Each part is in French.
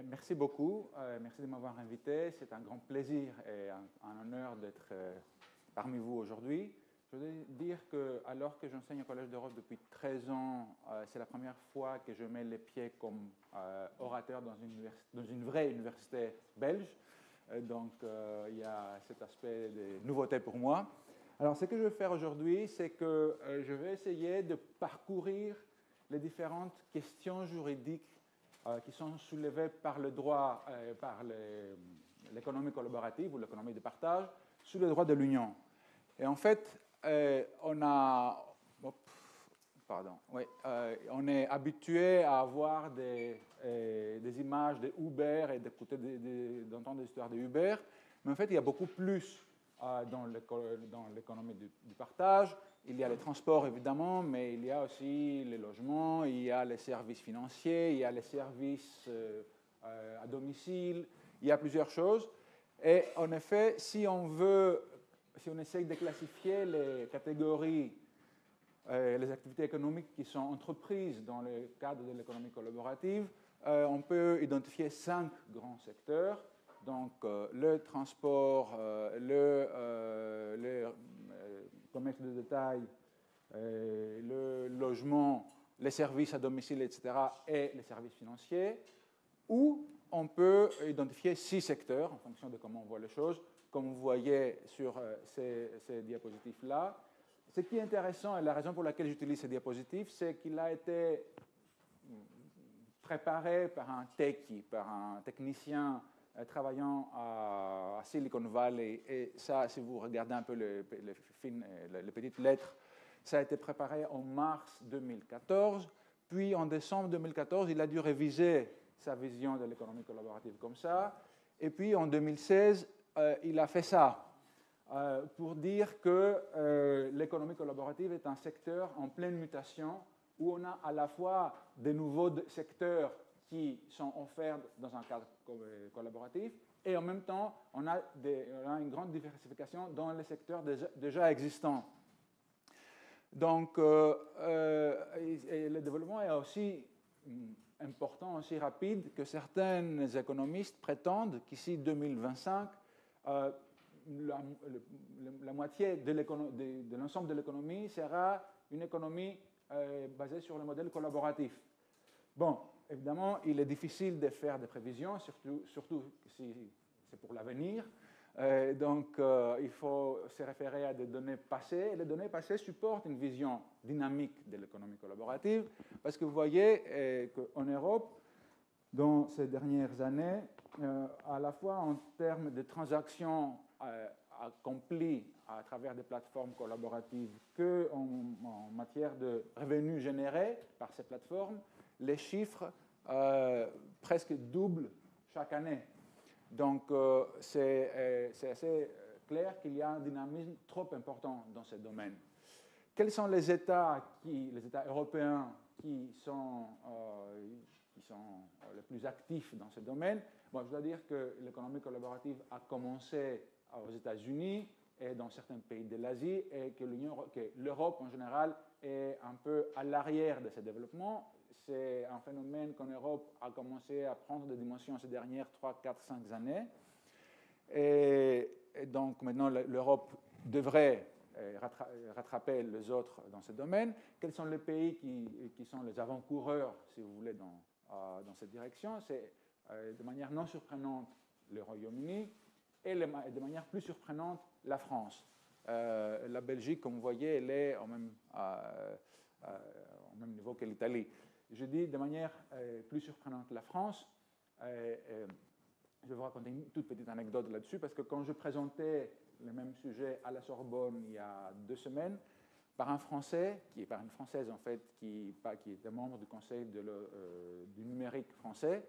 Merci beaucoup, merci de m'avoir invité. C'est un grand plaisir et un honneur d'être parmi vous aujourd'hui. Je voudrais dire que, alors que j'enseigne au Collège d'Europe depuis 13 ans, c'est la première fois que je mets les pieds comme orateur dans une vraie université belge. Donc, il y a cet aspect de nouveauté pour moi. Alors, ce que je vais faire aujourd'hui, c'est que je vais essayer de parcourir les différentes questions juridiques qui sont soulevées par le droit, par l'économie collaborative ou l'économie de partage, sous le droit de l'Union. Et en fait, on est habitué à avoir des images de Uber et d'entendre des histoires de Uber, mais en fait, il y a beaucoup plus dans l'économie du partage. Il y a les transports, évidemment, mais il y a aussi les logements, il y a les services financiers, il y a les services à domicile, il y a plusieurs choses. Et en effet, si on essaye de classifier les catégories, les activités économiques qui sont entreprises dans le cadre de l'économie collaborative, on peut identifier 5 grands secteurs. Donc, le transport, le commerce de détail, le logement, les services à domicile, etc., et les services financiers, ou on peut identifier 6 secteurs en fonction de comment on voit les choses, comme vous voyez sur ces diapositives-là. Ce qui est intéressant, et la raison pour laquelle j'utilise ces diapositives, c'est qu'il a été préparé par un techie, par un technicien travaillant à Silicon Valley. Et ça, si vous regardez un peu les petites lettres, ça a été préparé en mars 2014. Puis en décembre 2014, il a dû réviser sa vision de l'économie collaborative comme ça. Et puis en 2016, il a fait ça pour dire que l'économie collaborative est un secteur en pleine mutation où on a à la fois des nouveaux secteurs qui sont offerts dans un cadre collaboratif et en même temps, on a une grande diversification dans les secteurs déjà existants. Donc, et le développement est aussi important, aussi rapide que certains économistes prétendent qu'ici 2025, la moitié de l'ensemble de l'économie sera une économie basée sur le modèle collaboratif. Bon, évidemment, il est difficile de faire des prévisions, surtout si c'est pour l'avenir. Donc, il faut se référer à des données passées. Et les données passées supportent une vision dynamique de l'économie collaborative, parce que vous voyez qu'en Europe, dans ces dernières années, à la fois en termes de transactions accomplies à travers des plateformes collaboratives qu'en matière de revenus générés par ces plateformes, les chiffres presque doublent chaque année. Donc, c'est assez clair qu'il y a un dynamisme trop important dans ce domaine. Quels sont les États européens qui sont les plus actifs dans ce domaine? Bon, je dois dire que l'économie collaborative a commencé aux États-Unis et dans certains pays de l'Asie, et que l'Europe en général est un peu à l'arrière de ce développement. C'est un phénomène qu'en Europe a commencé à prendre des dimensions ces dernières 3, 4, 5 années. Et donc maintenant, l'Europe devrait rattraper les autres dans ce domaine. Quels sont les pays qui sont les avant-coureurs, si vous voulez, dans cette direction? C'est de manière non surprenante le Royaume-Uni et de manière plus surprenante la France. La Belgique, comme vous voyez, elle est au même niveau que l'Italie. Je dis de manière plus surprenante la France. Je vais vous raconter une toute petite anecdote là-dessus, parce que quand je présentais le même sujet à la Sorbonne il y a 2 semaines, par une Française en fait, qui était membre du Conseil du numérique français,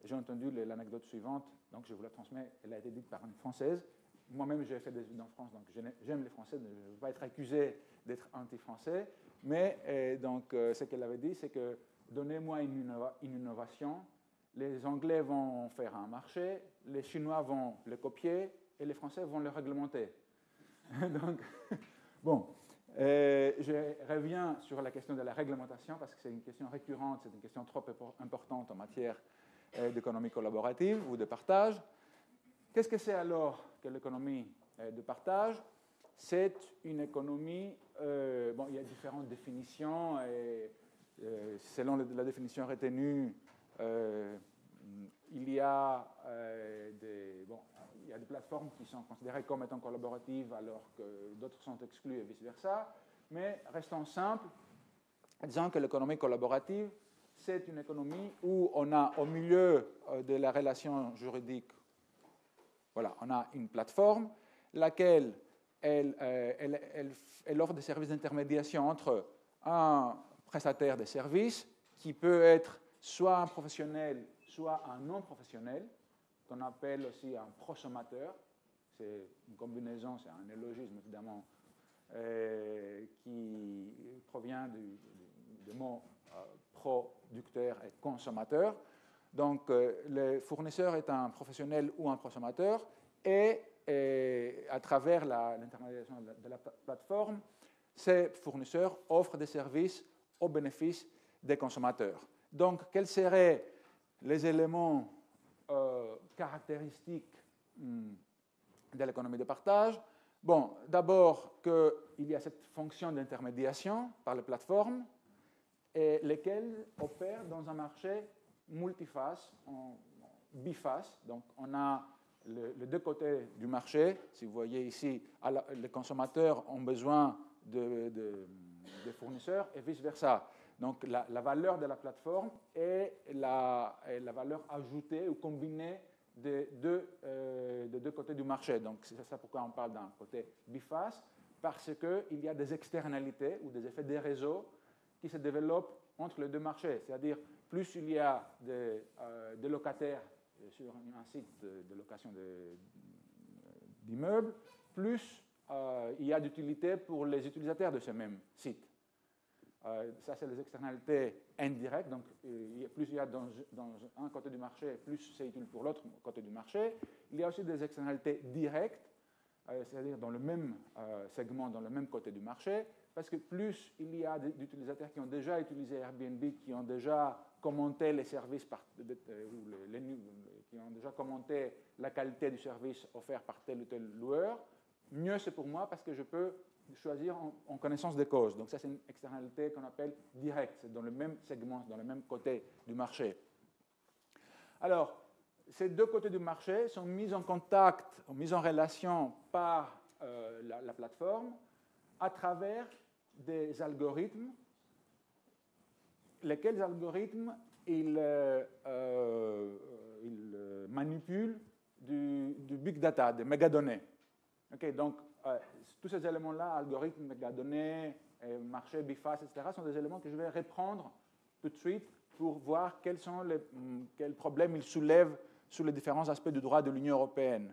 j'ai entendu l'anecdote suivante, donc je vous la transmets. Elle a été dite par une Française. Moi-même, j'ai fait des études en France, donc j'aime les Français, je ne veux pas être accusé d'être anti-français, mais donc ce qu'elle avait dit, c'est que donnez-moi une innovation, les Anglais vont faire un marché, les Chinois vont le copier et les Français vont le réglementer. Donc, bon, je reviens sur la question de la réglementation parce que c'est une question récurrente, c'est une question trop importante en matière d'économie collaborative ou de partage. Qu'est-ce que c'est alors que l'économie de partage? C'est une économie, bon, il y a différentes définitions, et selon la définition retenue, il y a il y a des plateformes qui sont considérées comme étant collaboratives alors que d'autres sont exclues et vice-versa. Mais restons simples, disons que l'économie collaborative, c'est une économie où on a au milieu de la relation juridique, voilà, on a une plateforme, laquelle elle offre des services d'intermédiation entre un prestataire de services qui peut être soit un professionnel, soit un non-professionnel, qu'on appelle aussi un prosommateur. C'est une combinaison, c'est un néologisme évidemment, qui provient du mot producteur et consommateur. Donc, le fournisseur est un professionnel ou un prosommateur et à travers l'intermédiation de la plateforme, ces fournisseurs offrent des services au bénéfice des consommateurs. Donc, quels seraient les éléments caractéristiques de l'économie de partage? Bon, d'abord qu'il y a cette fonction d'intermédiation par les plateformes, et lesquelles opèrent dans un marché multiface, biface. Donc, on a les deux côtés du marché. Si vous voyez ici, les consommateurs ont besoin de fournisseurs et vice-versa. Donc, la valeur de la plateforme est la valeur ajoutée ou combinée des deux côtés du marché. Donc, c'est ça pourquoi on parle d'un côté biface, parce qu'il y a des externalités ou des effets des réseaux qui se développent entre les deux marchés. C'est-à-dire, plus il y a de locataires sur un site de location d'immeubles, plus il y a d'utilité pour les utilisateurs de ce même site. Ça, c'est les externalités indirectes. Donc, plus il y a dans un côté du marché, plus c'est utile pour l'autre côté du marché. Il y a aussi des externalités directes, c'est-à-dire dans le même segment, dans le même côté du marché, parce que plus il y a d'utilisateurs qui ont déjà utilisé Airbnb, qui ont déjà commenté les services, qui ont déjà commenté la qualité du service offert par tel ou tel loueur, mieux c'est pour moi parce que je peux choisir en connaissance des causes. Donc ça, c'est une externalité qu'on appelle directe, c'est dans le même segment, dans le même côté du marché. Alors, ces deux côtés du marché sont mis en contact, mis en relation par la plateforme à travers des algorithmes, lesquels algorithmes ils manipulent du big data, des mégadonnées. Okay, donc, tous ces éléments-là, algorithmes, mégadonnées, marché, biface, etc., sont des éléments que je vais reprendre tout de suite pour voir quels problèmes ils soulèvent sur les différents aspects du droit de l'Union européenne.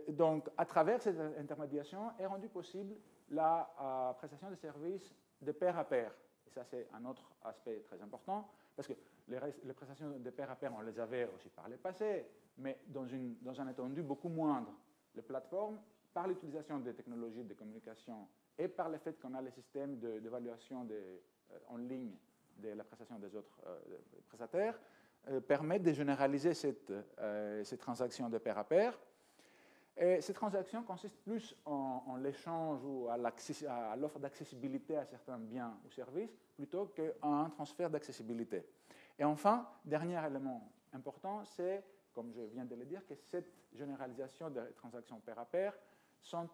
Donc, à travers cette intermédiation, est rendu possible la prestation de services de pair à pair. Et ça, c'est un autre aspect très important, parce que les prestations de pair à pair, on les avait aussi par le passé, mais dans un étendue beaucoup moindre. Les plateformes, par l'utilisation des technologies de communication et par le fait qu'on a les systèmes d'évaluation en ligne de la prestation des autres prestataires, permettent de généraliser ces transactions de pair à pair. Et ces transactions consistent plus en l'échange ou à l'offre d'accessibilité à certains biens ou services plutôt qu'un transfert d'accessibilité. Et enfin, dernier élément important, c'est, comme je viens de le dire, que cette généralisation des transactions pair à pair sont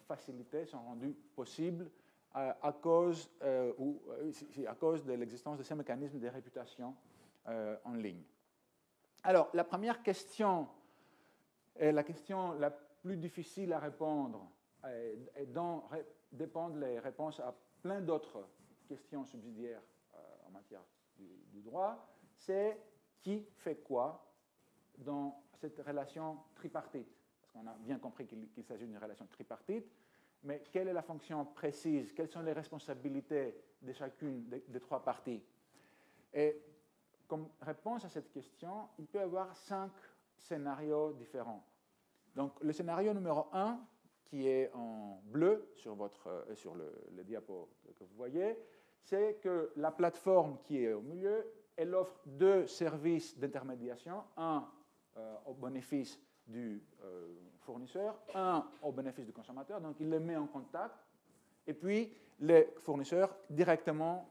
facilitées, sont rendues possibles à cause de l'existence de ces mécanismes de réputation en ligne. Alors, la première question, et la question la plus difficile à répondre, et dont dépendent les réponses à plein d'autres questions subsidiaires en matière du droit, c'est qui fait quoi dans cette relation tripartite. Parce qu'on a bien compris qu'il s'agit d'une relation tripartite, mais quelle est la fonction précise? Quelles sont les responsabilités de chacune des trois parties? Et comme réponse à cette question, il peut y avoir 5 scénarios différents. Donc, le scénario numéro 1, qui est en bleu sur, sur le diapo que vous voyez, c'est que la plateforme qui est au milieu, elle offre deux services d'intermédiation, un au bénéfice du fournisseur, un au bénéfice du consommateur, donc il les met en contact, et puis les fournisseurs directement,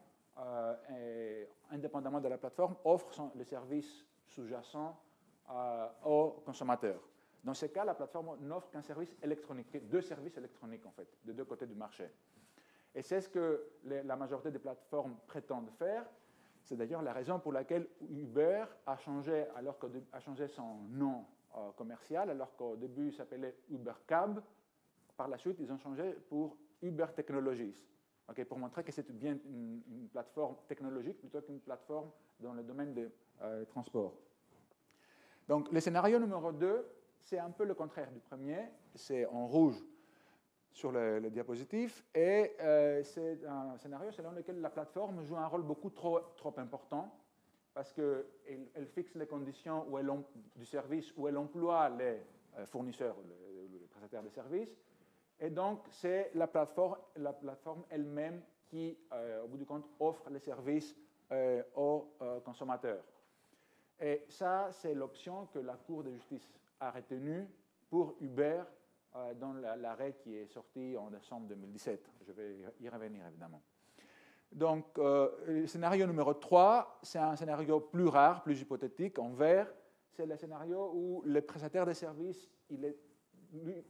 indépendamment de la plateforme, offrent le service sous-jacent au consommateur. Dans ce cas, la plateforme n'offre qu'un service électronique, deux services électroniques en fait, de deux côtés du marché. Et c'est ce que la majorité des plateformes prétendent faire. C'est d'ailleurs la raison pour laquelle Uber a changé son nom commercial, alors qu'au début il s'appelait Uber Cab. Par la suite, ils ont changé pour Uber Technologies, okay, pour montrer que c'est bien une plateforme technologique plutôt qu'une plateforme dans le domaine des transports. Donc, le scénario numéro 2, c'est un peu le contraire du premier. C'est en rouge sur le diapositive. Et c'est un scénario selon lequel la plateforme joue un rôle beaucoup trop important parce qu'elle fixe les conditions du service où elle emploie les fournisseurs, les prestataires de services. Et donc, c'est la plateforme elle-même qui, au bout du compte, offre les services aux consommateurs. Et ça, c'est l'option que la Cour de justice a retenue pour Uber dans l'arrêt qui est sorti en décembre 2017. Je vais y revenir, évidemment. Donc, le scénario numéro 3, c'est un scénario plus rare, plus hypothétique, en vert. C'est le scénario où le prestataire de services, il est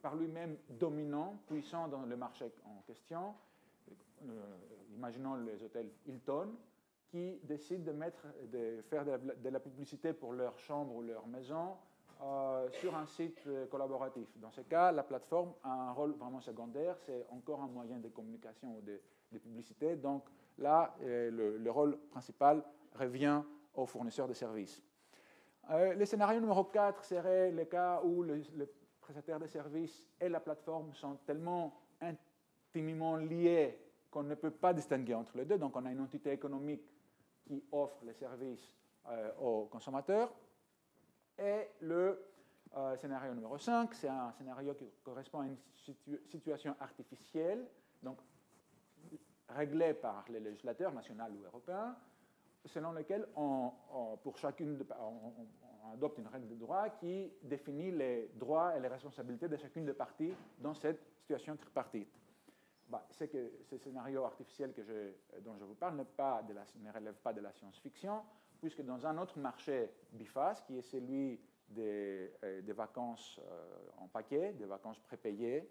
par lui-même dominant, puissant dans le marché en question. Imaginons les hôtels Hilton, qui décident de faire de la publicité pour leur chambre ou leur maison sur un site collaboratif. Dans ce cas, la plateforme a un rôle vraiment secondaire, c'est encore un moyen de communication ou de publicité. Donc là, le rôle principal revient aux fournisseurs de services. Le scénario numéro 4 serait le cas où le prestataire de services et la plateforme sont tellement intimement liés qu'on ne peut pas distinguer entre les deux. Donc on a une entité économique qui offre les services aux consommateurs. Et le scénario numéro 5, c'est un scénario qui correspond à une situation artificielle, donc réglée par les législateurs nationaux ou européens, selon lequel on adopte une règle de droit qui définit les droits et les responsabilités de chacune des parties dans cette situation tripartite. C'est que ce scénario artificiel dont je vous parle ne relève pas de la science-fiction, puisque dans un autre marché biface, qui est celui des vacances en paquet, des vacances prépayées,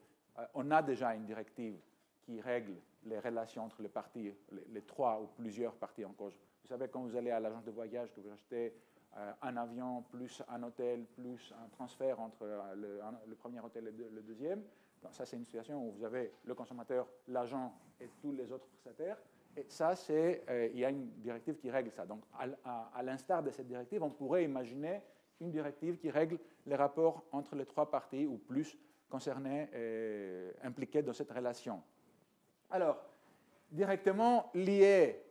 on a déjà une directive qui règle les relations entre les parties, les trois ou plusieurs parties en cause. Vous savez, quand vous allez à l'agence de voyage, que vous achetez un avion, plus un hôtel, plus un transfert entre le premier hôtel et le deuxième, donc ça, c'est une situation où vous avez le consommateur, l'agent et tous les autres prestataires. Et ça, il y a une directive qui règle ça. Donc, à l'instar de cette directive, on pourrait imaginer une directive qui règle les rapports entre les trois parties ou plus concernées, impliquées dans cette relation. Alors, directement lié...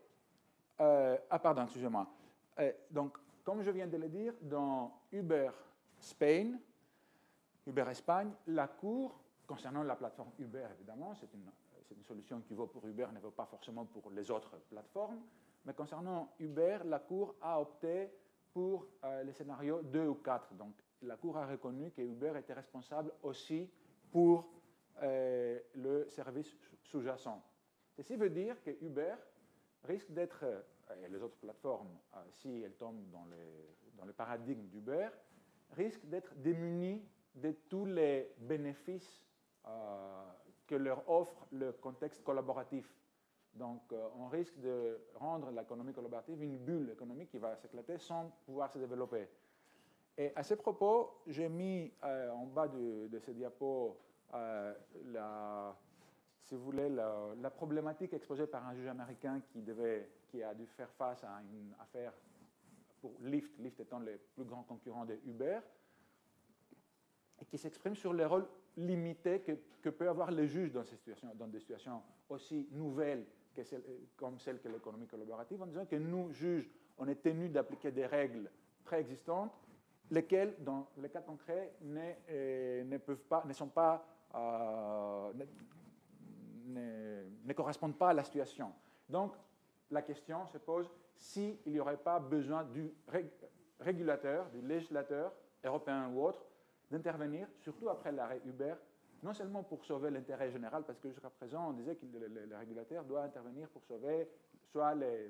pardon, excusez-moi. Donc, comme je viens de le dire, dans Uber Spain, Uber Espagne, la Cour, concernant la plateforme Uber, évidemment, c'est une solution qui vaut pour Uber, ne vaut pas forcément pour les autres plateformes, mais concernant Uber, la Cour a opté pour les scénarios 2 ou 4. Donc, la Cour a reconnu que Uber était responsable aussi pour le service sous-jacent. Ceci veut dire que Uber risque d'être, et les autres plateformes, si elles tombent dans le paradigme d'Uber, risquent d'être démunies de tous les bénéfices que leur offre le contexte collaboratif. Donc, on risque de rendre l'économie collaborative une bulle économique qui va s'éclater sans pouvoir se développer. Et à ce propos, j'ai mis en bas de ce diapo si vous voulez, la problématique exposée par un juge américain qui a dû faire face à une affaire pour Lyft, Lyft étant le plus grand concurrent de Uber, et qui s'exprime sur le rôle limité que peut avoir le juge dans des situations aussi nouvelles comme celle que l'économie collaborative, en disant que nous, juges, on est tenus d'appliquer des règles préexistantes, lesquelles, dans les cas concrets, ne sont pas ne correspondent pas à la situation. Donc, la question se pose s'il n'y aurait pas besoin du régulateur, du législateur européen ou autre, d'intervenir, surtout après l'arrêt Uber, non seulement pour sauver l'intérêt général, parce que jusqu'à présent, on disait que le régulateur doit intervenir pour sauver soit les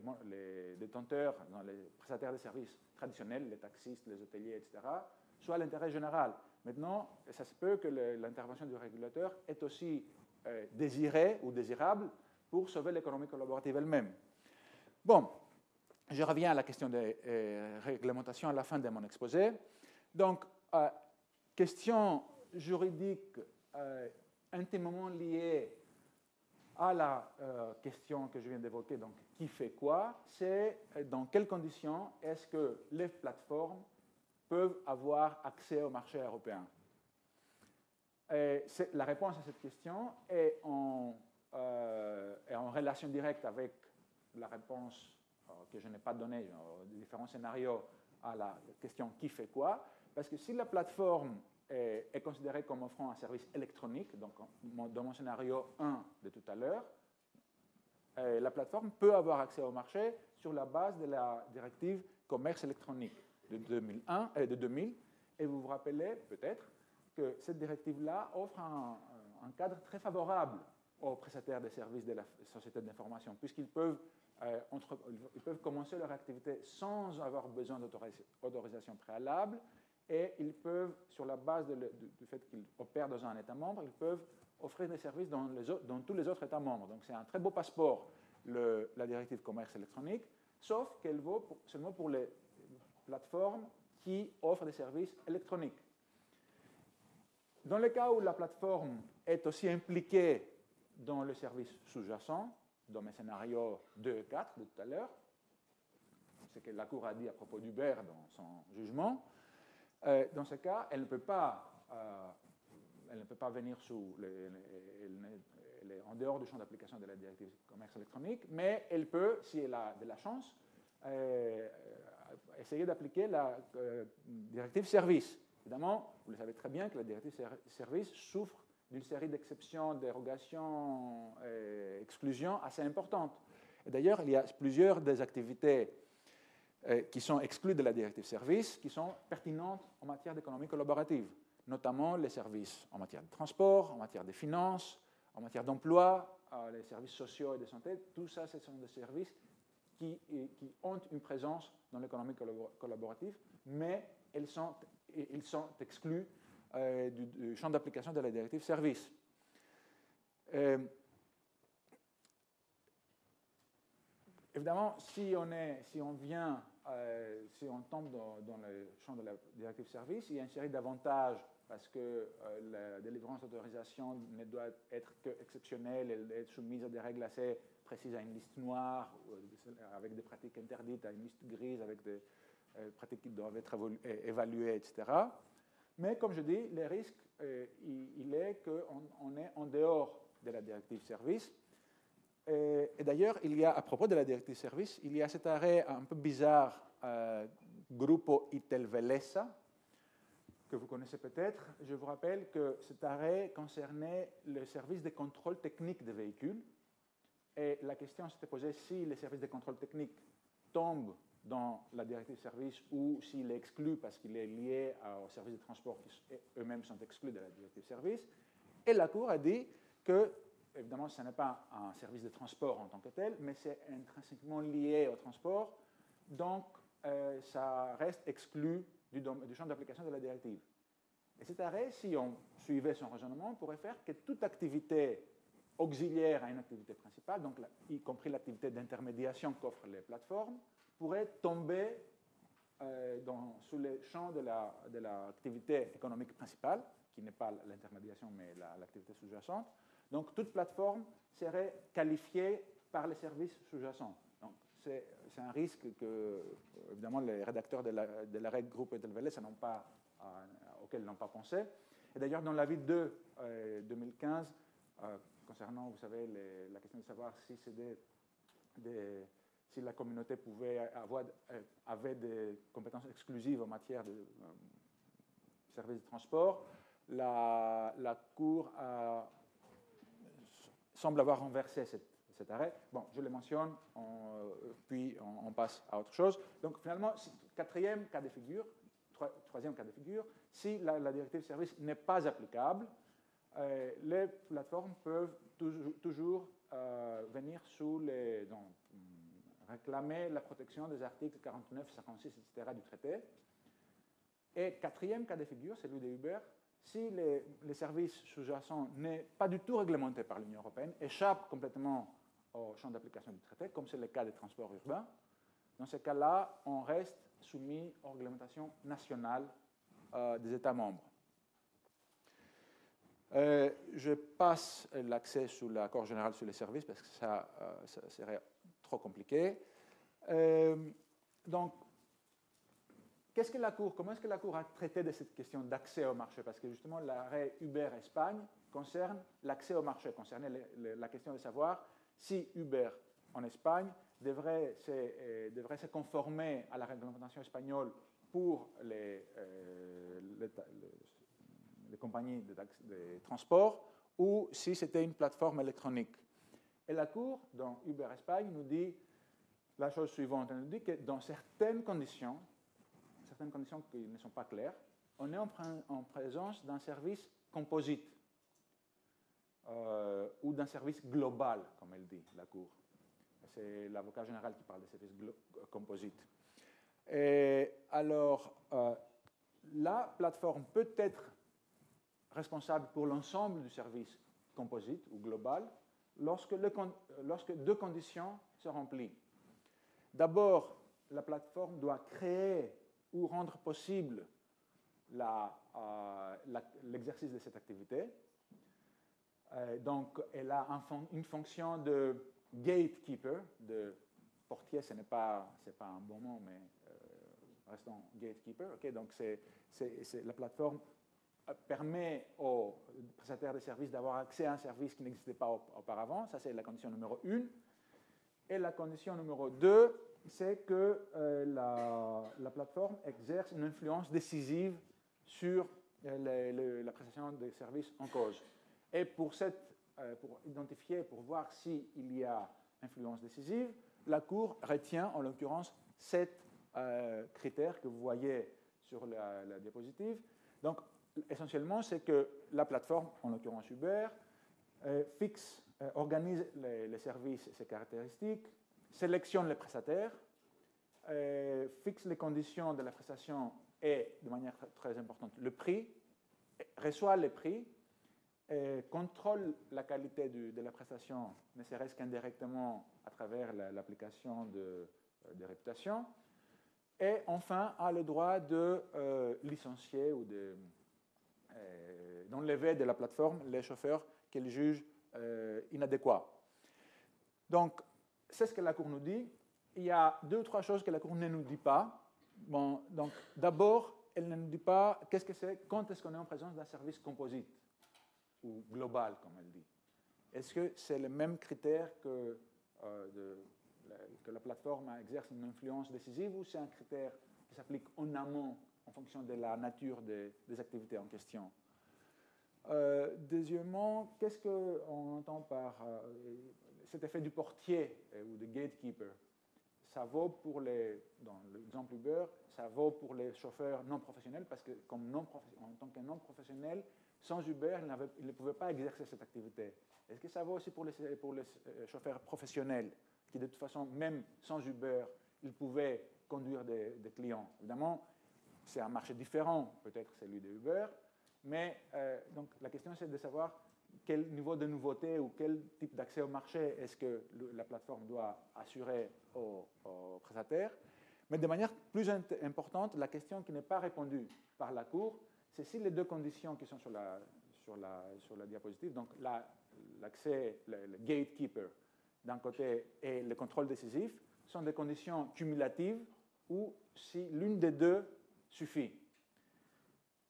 détenteurs, les prestataires de services traditionnels, les taxistes, les hôteliers, etc., soit l'intérêt général. Maintenant, ça se peut que l'intervention du régulateur est aussi désirée ou désirable pour sauver l'économie collaborative elle-même. Bon, je reviens à la question des réglementations à la fin de mon exposé. Donc, question juridique intimement liée à la question que je viens d'évoquer, donc qui fait quoi, c'est dans quelles conditions est-ce que les plateformes peuvent avoir accès au marché européen. Et la réponse à cette question est en relation directe avec la réponse que je n'ai pas donnée aux différents scénarios à la question qui fait quoi, parce que si la plateforme est considérée comme offrant un service électronique, donc dans mon scénario 1 de tout à l'heure, la plateforme peut avoir accès au marché sur la base de la directive commerce électronique de 2000. Et vous vous rappelez peut-être que cette directive-là offre un cadre très favorable aux prestataires de services de la société d'information, puisqu'ils peuvent commencer leur activité sans avoir besoin d'autorisation préalable, et ils peuvent, sur la base du fait qu'ils opèrent dans un État membre, ils peuvent offrir des services dans tous les autres États membres. Donc c'est un très beau passeport, la directive commerce électronique, sauf qu'elle vaut seulement pour les plateformes qui offrent des services électroniques. Dans le cas où la plateforme est aussi impliquée dans le service sous-jacent, dans mes scénarios 2 et 4 de tout à l'heure, ce que la Cour a dit à propos d'Uber dans son jugement, dans ce cas, elle ne peut pas venir elle est en dehors du champ d'application de la directive commerce électronique, mais elle peut, si elle a de la chance, essayer d'appliquer la directive service. Évidemment, vous le savez très bien que la directive service souffre d'une série d'exceptions, dérogations, exclusions assez importantes. Et d'ailleurs, il y a plusieurs des activités qui sont exclues de la directive service, qui sont pertinentes en matière d'économie collaborative, notamment les services en matière de transport, en matière de finances, en matière d'emploi, les services sociaux et de santé. Tout ça, ce sont des services qui ont une présence dans l'économie collaborative, mais ils sont exclus du champ d'application de la directive service. Évidemment, si on tombe dans le champ de la directive service, il y a une série d'avantages parce que la délivrance d'autorisation ne doit être qu'exceptionnelle, elle est soumise à des règles assez précises, à une liste noire, avec des pratiques interdites, à une liste grise, avec des pratiques qui doivent être évaluées, etc. Mais comme je dis, le risque, il est qu'on est en dehors de la directive service. Et d'ailleurs, à propos de la directive service, il y a cet arrêt un peu bizarre, Grupo Itelvelesa, que vous connaissez peut-être. Je vous rappelle que cet arrêt concernait le service de contrôle technique des véhicules. Et la question s'était posée si les services de contrôle technique tombent dans la directive service ou s'il est exclu parce qu'il est lié aux services de transport qui eux-mêmes sont exclus de la directive service. Et la Cour a dit que, évidemment, ce n'est pas un service de transport en tant que tel, mais c'est intrinsèquement lié au transport, donc ça reste exclu du champ d'application de la directive. Et cet arrêt, si on suivait son raisonnement, pourrait faire que toute activité auxiliaire à une activité principale, donc y compris l'activité d'intermédiation qu'offrent les plateformes, pourrait tomber sous le champ de l'activité économique principale, qui n'est pas l'intermédiation, mais l'activité sous-jacente. Donc, toute plateforme serait qualifiée par les services sous-jacents. Donc, c'est un risque que, évidemment, les rédacteurs de la règle Grupo Itelvelesa auquel ils n'ont pas pensé. Et d'ailleurs, dans l'avis 2 2015, concernant, vous savez, la question de savoir si la communauté avait des compétences exclusives en matière de services de transport, la la Cour semble avoir renversé cet arrêt. Bon, je le mentionne, puis on passe à autre chose. Donc finalement, quatrième cas de figure, troisième cas de figure, si la directive service n'est pas applicable, les plateformes peuvent toujours venir réclamer la protection des articles 49, 56, etc. du traité. Et quatrième cas de figure, celui de Uber, si les services sous-jacents n'est pas du tout réglementé par l'Union européenne, échappent complètement au champ d'application du traité, comme c'est le cas des transports urbains, dans ce cas-là, on reste soumis aux réglementations nationales des États membres. Je passe l'accès sous l'accord général sur les services parce que ça serait trop compliqué. Donc, comment est-ce que la Cour a traité de cette question d'accès au marché? Parce que justement, l'arrêt Uber Espagne concerne l'accès au marché, concernait la question de savoir si Uber en Espagne devrait se conformer à la réglementation espagnole pour les compagnies de transport ou si c'était une plateforme électronique. Et la Cour, dans Uber Espagne, nous dit la chose suivante. Elle nous dit que dans certaines conditions qui ne sont pas claires, on est en présence d'un service composite ou d'un service global, comme elle dit, la Cour. C'est l'avocat général qui parle de service composite. Et alors, la plateforme peut être responsable pour l'ensemble du service composite ou global lorsque deux conditions sont remplies. D'abord, la plateforme doit créer ou rendre possible l'exercice de cette activité. Donc, elle a une fonction de gatekeeper, de portier, ce n'est pas un bon mot, mais restons gatekeeper. Okay, donc, la plateforme permet aux prestataires de services d'avoir accès à un service qui n'existait pas auparavant. Ça, c'est la condition numéro 1. Et la condition numéro 2, c'est que la plateforme exerce une influence décisive sur la prestation des services en cause. Et pour identifier, pour voir s'il y a influence décisive, la Cour retient en l'occurrence 7 critères que vous voyez sur la diapositive. Donc, essentiellement, c'est que la plateforme, en l'occurrence Uber, organise les services et ses caractéristiques, sélectionne les prestataires, fixe les conditions de la prestation et, de manière très importante, le prix, reçoit les prix, contrôle la qualité de la prestation, ne serait-ce qu'indirectement à travers l'application de réputation, et enfin a le droit de licencier ou d'enlever de la plateforme les chauffeurs qu'elle juge inadéquats. Donc, c'est ce que la Cour nous dit. Il y a 2 ou 3 choses que la Cour ne nous dit pas. Bon, donc, d'abord, elle ne nous dit pas qu'est-ce que c'est, quand est-ce qu'on est en présence d'un service composite ou global, comme elle dit. Est-ce que c'est le même critère que la plateforme exerce une influence décisive ou c'est un critère qui s'applique en amont en fonction de la nature des activités en question? Deuxièmement, qu'est-ce qu'on entend par cet effet du portier ou de gatekeeper? Ça vaut pour dans l'exemple Uber, ça vaut pour les chauffeurs non professionnels parce que en tant que non professionnel, sans Uber, ils ne pouvaient pas exercer cette activité. Est-ce que ça vaut aussi pour les chauffeurs professionnels qui, de toute façon, même sans Uber, ils pouvaient conduire des clients? Évidemment, c'est un marché différent, peut-être celui de Uber, mais donc la question c'est de savoir quel niveau de nouveauté ou quel type d'accès au marché est-ce que la plateforme doit assurer aux prestataires. Mais de manière plus importante, la question qui n'est pas répondue par la Cour, c'est si les 2 conditions qui sont sur la diapositive, donc l'accès, le gatekeeper d'un côté et le contrôle décisif, sont des conditions cumulatives ou si l'une des 2 suffit.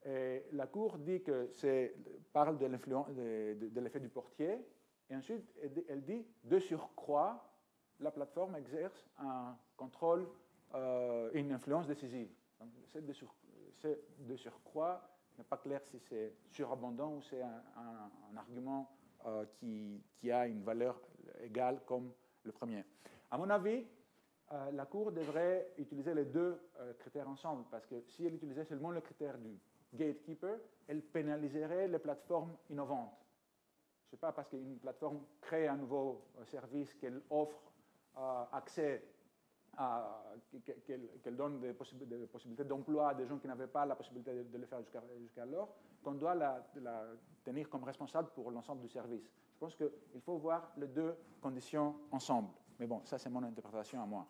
Et la Cour dit que parle de l'effet du portier, et ensuite elle dit de surcroît, la plateforme exerce un contrôle et une influence décisive. Donc, c'est de surcroît n'est pas clair si c'est surabondant ou c'est un argument qui a une valeur égale comme le premier. À mon avis, la Cour devrait utiliser les deux critères ensemble, parce que si elle utilisait seulement le critère du gatekeeper, elle pénaliserait les plateformes innovantes. Ce n'est pas parce qu'une plateforme crée un nouveau service qu'elle offre accès, qu'elle donne des possibilités d'emploi à des gens qui n'avaient pas la possibilité de le faire jusqu'alors, qu'on doit la tenir comme responsable pour l'ensemble du service. Je pense qu'il faut voir les deux conditions ensemble. Mais bon, ça c'est mon interprétation à moi.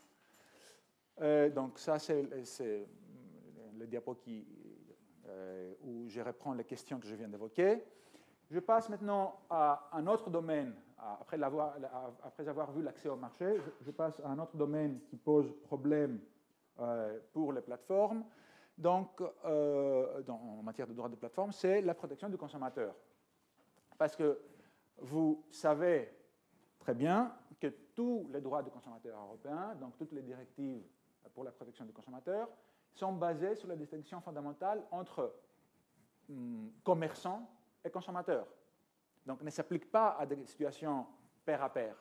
Donc ça c'est le diapo où je reprends les questions que je viens d'évoquer. Je passe maintenant à un autre domaine. Après avoir vu l'accès au marché, je passe à un autre domaine qui pose problème pour les plateformes. Donc, en matière de droit de plateforme, c'est la protection du consommateur. Parce que vous savez très bien que tous les droits du consommateur européen, donc toutes les directives pour la protection du consommateur, sont basées sur la distinction fondamentale entre commerçants et consommateurs. Donc, ne s'applique pas à des situations pair à pair.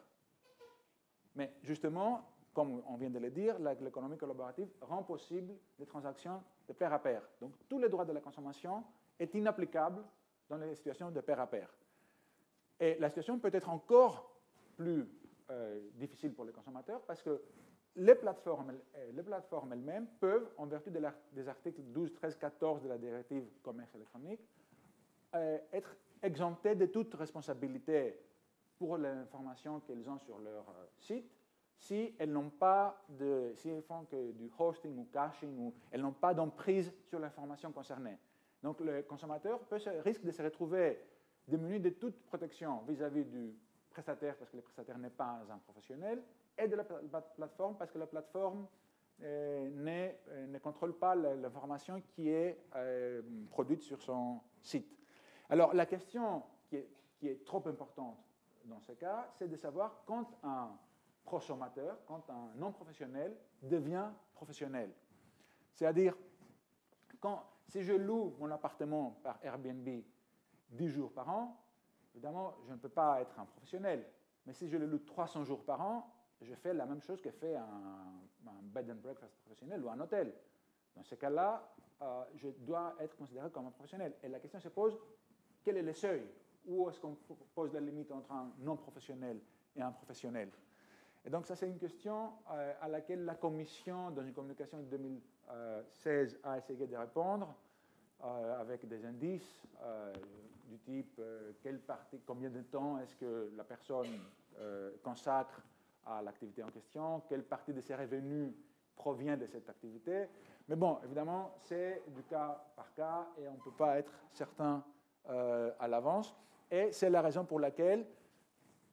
Mais justement, comme on vient de le dire, l'économie collaborative rend possible des transactions de pair à pair. Donc, tous les droits de la consommation est inapplicable dans les situations de pair à pair. Et la situation peut être encore plus difficile pour les consommateurs parce que les plateformes elles-mêmes peuvent, en vertu des articles 12, 13, 14 de la directive commerce électronique, être exemptées de toute responsabilité pour l'information qu'elles ont sur leur site si elles n'ont pas si elles font que du hosting ou caching ou elles n'ont pas d'emprise sur l'information concernée. Donc le consommateur risque de se retrouver démuni de toute protection vis-à-vis du prestataire parce que le prestataire n'est pas un professionnel et de la plateforme parce que la plateforme ne contrôle pas l'information qui est produite sur son site. Alors la question qui est trop importante dans ce cas, c'est de savoir quand un prosommateur, quand un non-professionnel devient professionnel. C'est-à-dire, si je loue mon appartement par Airbnb 10 jours par an, évidemment, je ne peux pas être un professionnel. Mais si je le loue 300 jours par an, je fais la même chose que fait un bed and breakfast professionnel ou un hôtel. Dans ce cas-là, je dois être considéré comme un professionnel. Et la question se pose, quel est le seuil? Où est-ce qu'on pose la limite entre un non-professionnel et un professionnel? Et donc ça, c'est une question à laquelle la Commission, dans une communication de 2016, a essayé de répondre avec des indices du type combien de temps est-ce que la personne consacre à l'activité en question, quelle partie de ses revenus provient de cette activité. Mais bon, évidemment, c'est du cas par cas et on ne peut pas être certain à l'avance. Et c'est la raison pour laquelle,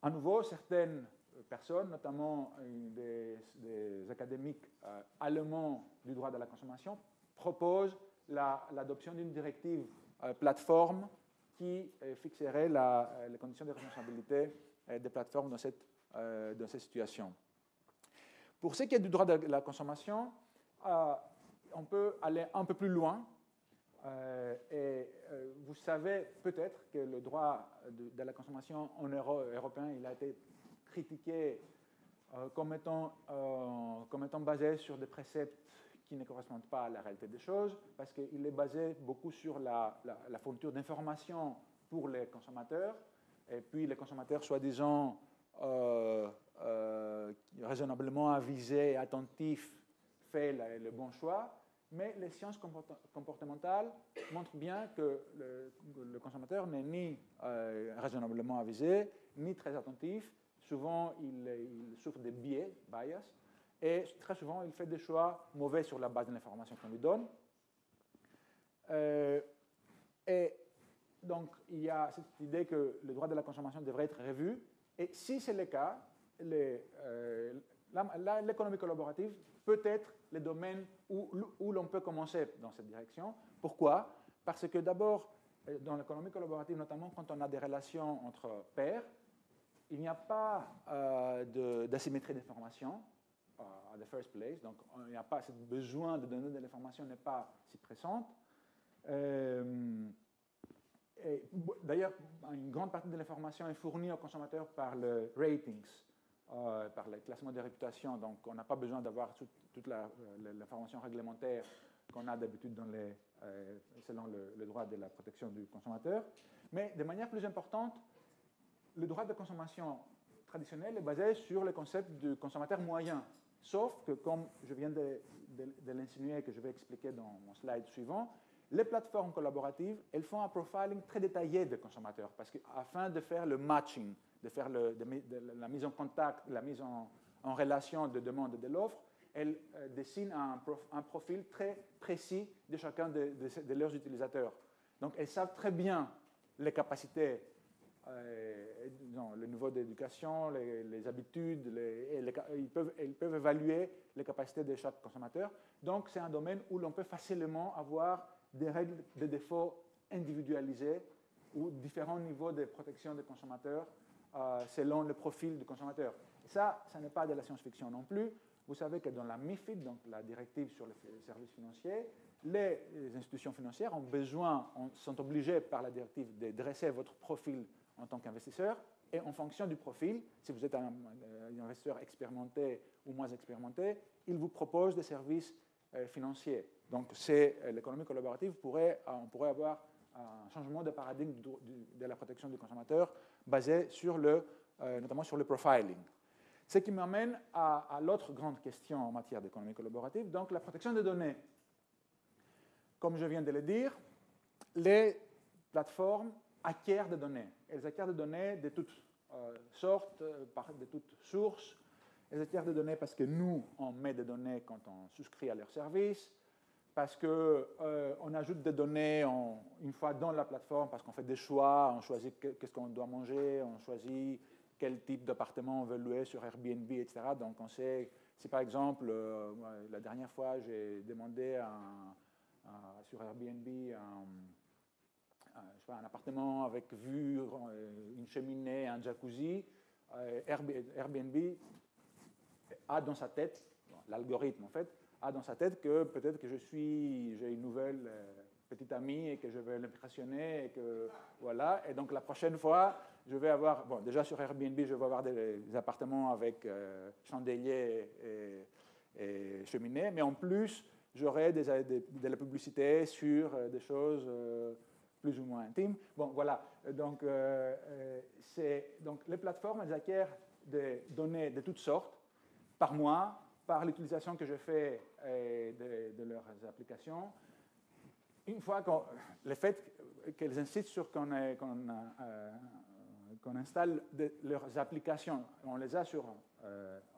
à nouveau, certaines personnes, notamment des académiques allemands du droit de la consommation, proposent l'adoption d'une directive plateforme qui fixerait les conditions de responsabilité des plateformes dans cette situation. Pour ce qui est du droit de la consommation, on peut aller un peu plus loin. Vous savez peut-être que le droit de la consommation en européen il a été critiqué comme étant basé sur des préceptes qui ne correspondent pas à la réalité des choses, parce qu'il est basé beaucoup sur la fourniture d'informations pour les consommateurs, et puis les consommateurs soi-disant raisonnablement avisés et attentifs fait le bon choix. Mais les sciences comportementales montrent bien que le consommateur n'est ni raisonnablement avisé, ni très attentif. Souvent, il souffre de biais, bias, et très souvent, il fait des choix mauvais sur la base de l'information qu'on lui donne. Et donc, il y a cette idée que le droit de la consommation devrait être revu. Et si c'est le cas, l'économie collaborative peut être le domaine où l'on peut commencer dans cette direction. Pourquoi? Parce que d'abord, dans l'économie collaborative, notamment quand on a des relations entre pairs, il n'y a pas d'asymétrie d'information à the first place, donc il n'y a pas ce besoin de donner de l'information n'est pas si pressante. D'ailleurs, une grande partie de l'information est fournie aux consommateurs par le ratings, par le classement de réputation. Donc, on n'a pas besoin d'avoir toute l'information réglementaire qu'on a d'habitude selon le droit de la protection du consommateur. Mais de manière plus importante, le droit de consommation traditionnel est basé sur le concept du consommateur moyen. Sauf que, comme je viens de l'insinuer et que je vais expliquer dans mon slide suivant, les plateformes collaboratives, elles font un profiling très détaillé des consommateurs, parce qu'afin de faire le matching, de faire la mise en contact, la mise en relation de demande et de l'offre, elles dessinent un profil très précis de chacun de leurs utilisateurs. Donc, elles savent très bien les capacités, le niveau d'éducation, les habitudes, ils peuvent évaluer les capacités de chaque consommateur. Donc, c'est un domaine où l'on peut facilement avoir des règles de défaut individualisées ou différents niveaux de protection des consommateurs selon le profil du consommateur. Et ça n'est pas de la science-fiction non plus. Vous savez que dans la MiFID, donc la directive sur les services financiers, les institutions financières sont obligées par la directive de dresser votre profil en tant qu'investisseur, et en fonction du profil, si vous êtes un investisseur expérimenté ou moins expérimenté, ils vous proposent des services financiers. Donc, l'économie collaborative, on pourrait avoir un changement de paradigme de la protection du consommateur basé notamment sur le profiling. Ce qui m'amène à l'autre grande question en matière d'économie collaborative, donc la protection des données. Comme je viens de le dire, les plateformes acquièrent des données. Elles acquièrent des données de toutes sortes, de toutes sources. Elles acquièrent des données parce que nous, on met des données quand on souscrit à leurs services, parce qu'on ajoute des données une fois dans la plateforme, parce qu'on fait des choix, on choisit qu'est-ce qu'on doit manger, on choisit quel type d'appartement on veut louer sur Airbnb, etc. Donc on sait, si par exemple, la dernière fois, j'ai demandé sur Airbnb un appartement avec vue, une cheminée, un jacuzzi, Airbnb a dans sa tête, l'algorithme en fait, a dans sa tête que peut-être que j'ai une nouvelle petite amie et que je vais l'impressionner et que voilà. Et donc la prochaine fois, je vais avoir, déjà sur Airbnb, je vais avoir des appartements avec chandelier et cheminée, mais en plus, j'aurai de la publicité sur des choses plus ou moins intimes. Bon, voilà. Donc, les plateformes, elles acquièrent des données de toutes sortes par mois, par l'utilisation que je fais de leurs applications. Une fois le fait qu'elles insistent sur qu'on installe leurs applications, on les a sur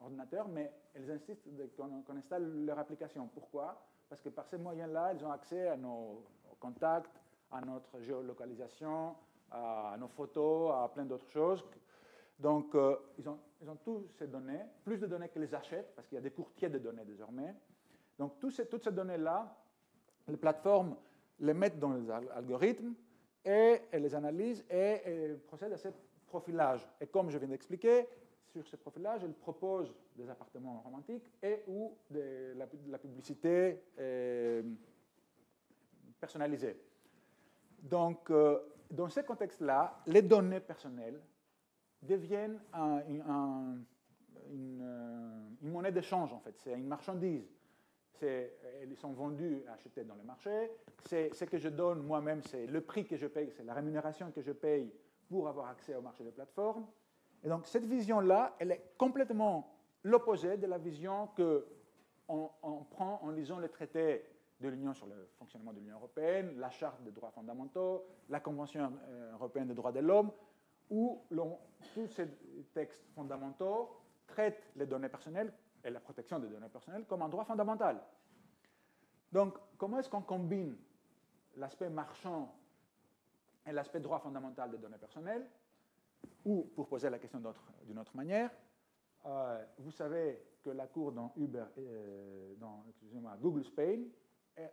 ordinateur, mais elles insistent qu'on installe leur application. Pourquoi? Parce que par ces moyens-là, elles ont accès à nos contacts, à notre géolocalisation, à nos photos, à plein d'autres choses. Donc, ils ont toutes ces données, plus de données qu'elles achètent, parce qu'il y a des courtiers de données désormais. Donc, toutes ces données-là, les plateformes les mettent dans les algorithmes et elles les analysent et procèdent à ce profilage. Et comme je viens d'expliquer, sur ce profilage, elles proposent des appartements romantiques et ou de la publicité personnalisée. Donc, dans ce contexte-là, les données personnelles deviennent une monnaie d'échange, en fait. C'est une marchandise. Elles sont vendues, achetées dans le marché. C'est ce que je donne moi-même, c'est le prix que je paye, c'est la rémunération que je paye pour avoir accès au marché des plateformes. Et donc, cette vision-là, elle est complètement l'opposé de la vision qu'on prend en lisant les traités de l'Union sur le fonctionnement de l'Union européenne, la Charte des droits fondamentaux, la Convention européenne des droits de l'homme, où tous ces textes fondamentaux traitent les données personnelles et la protection des données personnelles comme un droit fondamental. Donc, comment est-ce qu'on combine l'aspect marchand et l'aspect droit fondamental des données personnelles? Ou, pour poser la question d'une autre manière, vous savez que la Cour dans Google Spain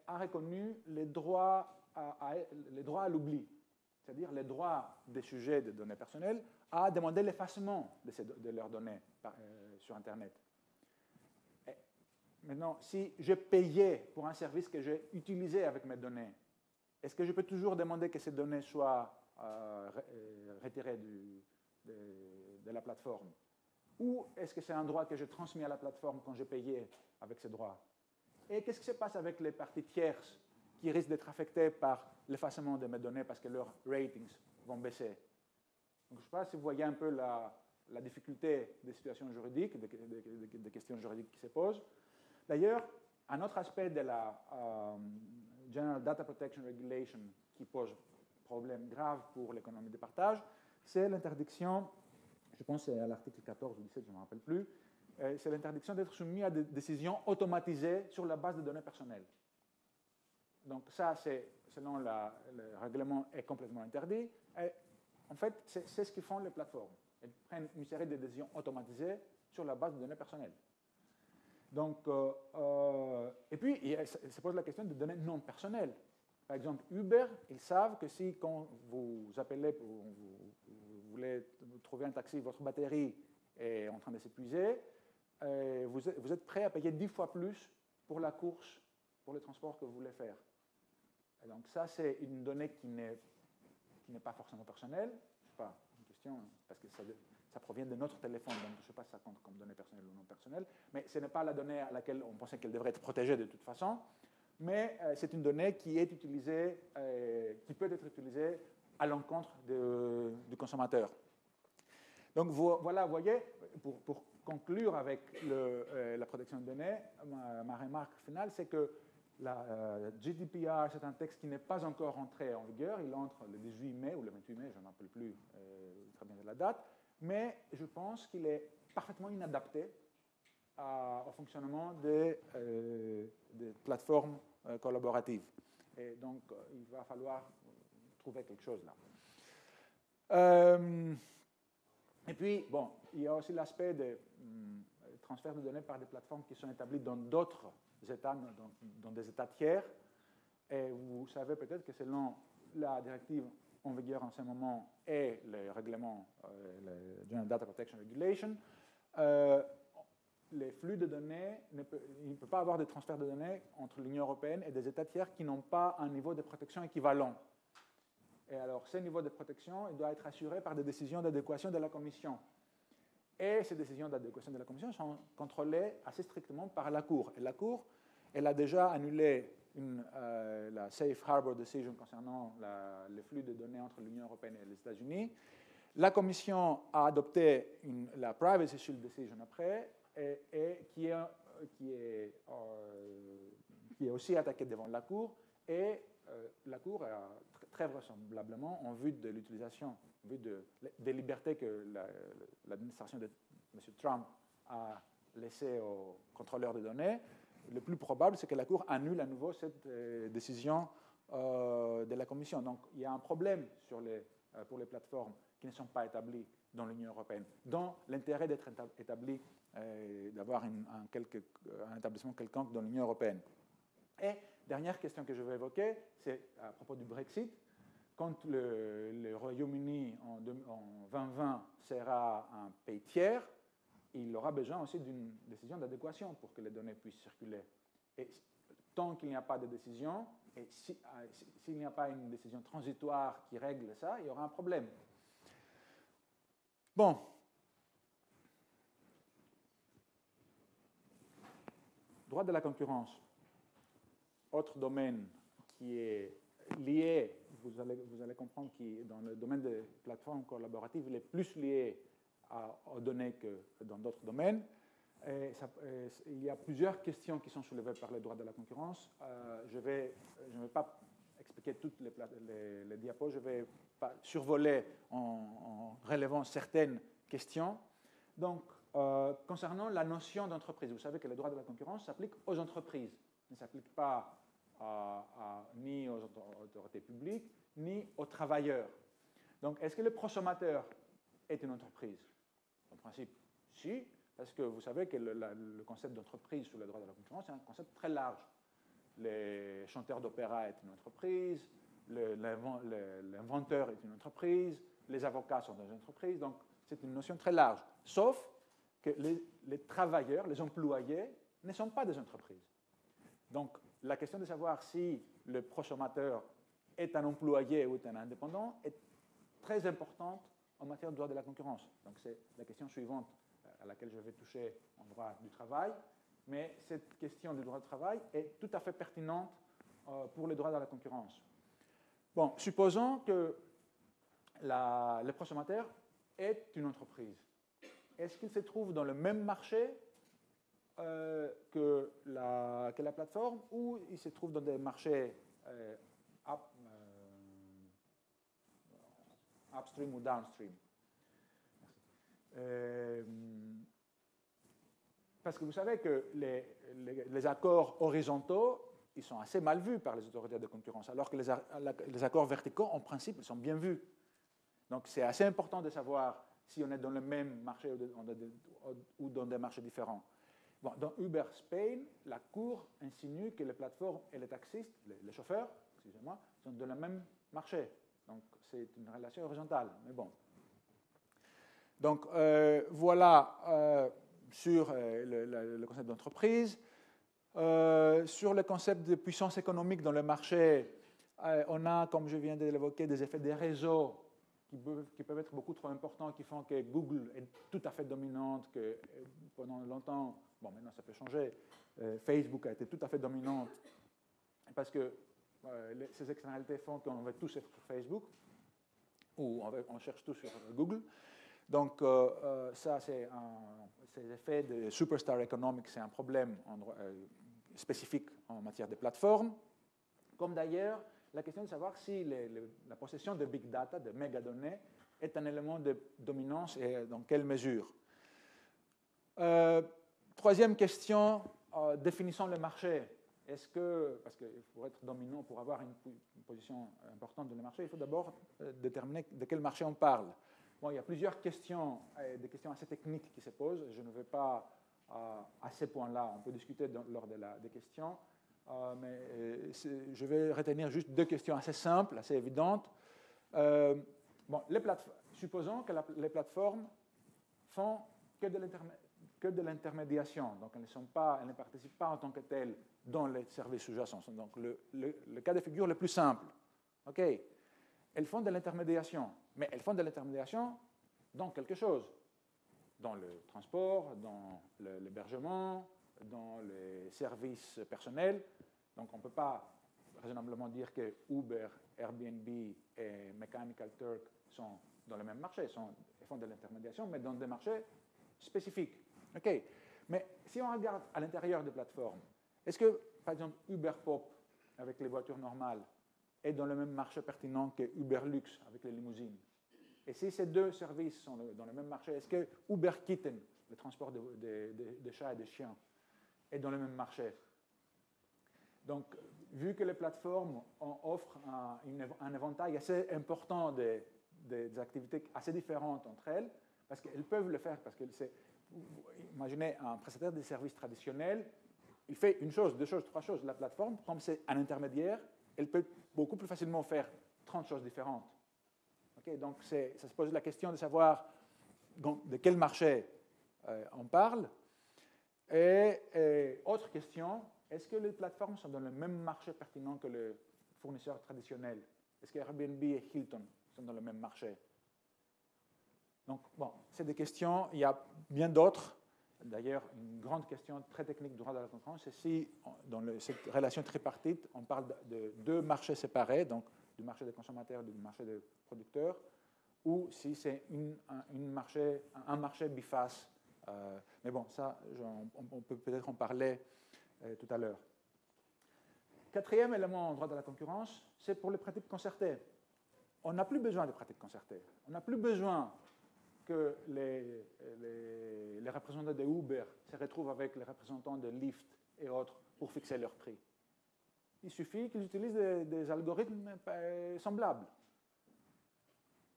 a reconnu les droits à l'oubli, c'est-à-dire les droits des sujets de données personnelles à demander l'effacement de leurs données sur Internet. Maintenant, si je payais pour un service que j'ai utilisé avec mes données, Est-ce que je peux toujours demander que ces données soient retirées de la plateforme? Ou est-ce que c'est un droit que je transmets à la plateforme quand j'ai payé avec ces droits? Et qu'est-ce qui se passe avec les parties tierces qui risquent d'être affectées par l'effacement de mes données parce que leurs ratings vont baisser? Donc, je ne sais pas si vous voyez un peu la difficulté des situations juridiques, des questions juridiques qui se posent. D'ailleurs, un autre aspect de la General Data Protection Regulation qui pose problème grave pour l'économie de partage, c'est l'interdiction, je pense que c'est à l'article 14 ou 17, je ne me rappelle plus, c'est l'interdiction d'être soumis à des décisions automatisées sur la base de données personnelles. Donc ça, selon le règlement, est complètement interdit. Et en fait, c'est ce qu'ils font les plateformes. Elles prennent une série de décisions automatisées sur la base de données personnelles. Donc, et puis, il se pose la question de données non personnelles. Par exemple, Uber, ils savent que si, quand vous appelez, vous voulez trouver un taxi, votre batterie est en train de s'épuiser, vous êtes prêt à payer 10 fois plus pour la course, pour le transport que vous voulez faire. Et donc, ça, c'est une donnée qui n'est pas forcément personnelle. Je ne sais pas, une question, parce que ça provient de notre téléphone, donc je ne sais pas si ça compte comme donnée personnelle ou non personnelle, mais ce n'est pas la donnée à laquelle on pensait qu'elle devrait être protégée de toute façon, mais c'est une donnée qui est utilisée, qui peut être utilisée à l'encontre du consommateur. Donc voilà, vous voyez, pour conclure avec la protection de données, ma remarque finale, c'est que la GDPR, c'est un texte qui n'est pas encore entré en vigueur. Il entre le 18 mai ou le 28 mai, je ne me rappelle plus très bien de la date, mais je pense qu'il est parfaitement inadapté au fonctionnement des plateformes collaboratives. Et donc, il va falloir trouver quelque chose là. Et puis, bon, il y a aussi l'aspect de transfert de données par des plateformes qui sont établies dans d'autres États, dans des États tiers. Et vous savez peut-être que selon la directive en vigueur en ce moment et le règlement, le General Data Protection Regulation, les flux de données, il ne peut pas avoir de transfert de données entre l'Union européenne et des États tiers qui n'ont pas un niveau de protection équivalent. Et alors, ce niveau de protection, il doit être assuré par des décisions d'adéquation de la Commission. Et ces décisions d'adéquation de la Commission sont contrôlées assez strictement par la Cour. Et la Cour, elle a déjà annulé la Safe Harbor Decision concernant les flux de données entre l'Union européenne et les États-Unis. La Commission a adopté la Privacy Shield Decision après, et qui est aussi attaquée devant la Cour. Et la Cour a très vraisemblablement, en vue de l'utilisation, en vue des libertés que l'administration de M. Trump a laissées aux contrôleurs de données, le plus probable, c'est que la Cour annule à nouveau cette décision de la Commission. Donc, il y a un problème pour les plateformes qui ne sont pas établies dans l'Union européenne, dont l'intérêt d'être établi, d'avoir un établissement quelconque dans l'Union européenne. Et dernière question que je vais évoquer, c'est à propos du Brexit. Quand le Royaume-Uni en 2020 sera un pays tiers, il aura besoin aussi d'une décision d'adéquation pour que les données puissent circuler. Et tant qu'il n'y a pas de décision, et s'il n'y a pas une décision transitoire qui règle ça, il y aura un problème. Bon. Droit de la concurrence. Autre domaine qui est lié, vous allez comprendre que dans le domaine des plateformes collaboratives, il est plus lié aux données que dans d'autres domaines. Il y a plusieurs questions qui sont soulevées par le droit de la concurrence. Je ne vais pas expliquer toutes les diapos, je vais pas survoler en relevant certaines questions. Donc, concernant la notion d'entreprise, vous savez que le droit de la concurrence s'applique aux entreprises, il ne s'applique pas ni aux autorités publiques, ni aux travailleurs. Donc, est-ce que le consommateur est une entreprise? En principe, si, parce que vous savez que le concept d'entreprise sous le droit de la concurrence est un concept très large. Les chanteurs d'opéra est une entreprise, l'inventeur est une entreprise, les avocats sont des entreprises, donc c'est une notion très large. Sauf que les travailleurs, les employés, ne sont pas des entreprises. Donc, la question de savoir si le consommateur est un employé ou est un indépendant est très importante en matière de droit de la concurrence. Donc c'est la question suivante à laquelle je vais toucher en droit du travail, mais cette question du droit du travail est tout à fait pertinente pour le droit de la concurrence. Bon, supposons que le consommateur est une entreprise. Est-ce qu'il se trouve dans le même marché que la plateforme, ou il se trouve dans des marchés upstream ou downstream? Parce que vous savez que les accords horizontaux, ils sont assez mal vus par les autorités de concurrence, alors que les accords verticaux, en principe, ils sont bien vus. Donc c'est assez important de savoir si on est dans le même marché ou dans des marchés différents. Bon, dans Uber Spain, la Cour insinue que les plateformes et les taxistes, les chauffeurs, excusez-moi, sont dans le même marché. Donc c'est une relation horizontale, mais bon. Donc voilà sur le concept d'entreprise. Sur le concept de puissance économique dans le marché, on a, comme je viens de l'évoquer, des effets des réseaux qui peuvent être beaucoup trop importants, qui font que Google est tout à fait dominante, que pendant longtemps, bon maintenant ça peut changer, Facebook a été tout à fait dominante, parce que ces externalités font qu'on veut tous être sur Facebook, ou on cherche tous sur Google. Donc ça, ces effets de superstar economics, c'est un problème spécifique en matière de plateformes, comme d'ailleurs la question de savoir si la possession de big data, de mégadonnées, est un élément de dominance et dans quelle mesure. Troisième question, définissons le marché. Est-ce que, parce que pour être dominant, pour avoir une position importante dans le marché, il faut d'abord déterminer de quel marché on parle. Bon, il y a plusieurs questions, des questions assez techniques qui se posent. Je ne vais pas à ces points-là. On peut discuter lors des questions. Mais je vais retenir juste deux questions assez simples, assez évidentes. Bon, supposons que les plateformes font que de l'intermédiation, donc elles ne participent pas en tant que telles dans les services sous-jacents. Donc le cas de figure le plus simple. OK, elles font de l'intermédiation, mais elles font de l'intermédiation dans quelque chose, dans le transport, dans l'hébergement, dans les services personnels. Donc on ne peut pas raisonnablement dire que Uber, Airbnb et Mechanical Turk sont dans le même marché, ils font de l'intermédiation, mais dans des marchés spécifiques. Okay. Mais si on regarde à l'intérieur des plateformes, est-ce que, par exemple, Uber Pop, avec les voitures normales, est dans le même marché pertinent que Uber Lux, avec les limousines? Et si ces deux services sont dans le même marché, est-ce que Uber Kitten, le transport de chats et de chiens, est dans le même marché? Donc, vu que les plateformes offrent un éventail assez important des activités assez différentes entre elles, parce qu'elles peuvent le faire, parce que imaginez un prestataire de services traditionnel, il fait une chose, deux choses, trois choses. La plateforme, comme c'est un intermédiaire, elle peut beaucoup plus facilement faire 30 choses différentes. Okay, donc, ça se pose la question de savoir de quel marché on parle. Et autre question, est-ce que les plateformes sont dans le même marché pertinent que les fournisseurs traditionnels? Est-ce que Airbnb et Hilton sont dans le même marché? Donc, bon, c'est des questions. Il y a bien d'autres. D'ailleurs, une grande question très technique du droit de la concurrence, c'est si, dans cette relation tripartite, on parle de deux marchés séparés, donc du marché des consommateurs et du marché des producteurs, ou si c'est un marché biface. Mais bon, ça, on peut peut-être en parler tout à l'heure. Quatrième élément en droit de la concurrence, c'est pour les pratiques concertées. On n'a plus besoin de pratiques concertées. On n'a plus besoin que les représentants de Uber se retrouvent avec les représentants de Lyft et autres pour fixer leur prix. Il suffit qu'ils utilisent des algorithmes semblables.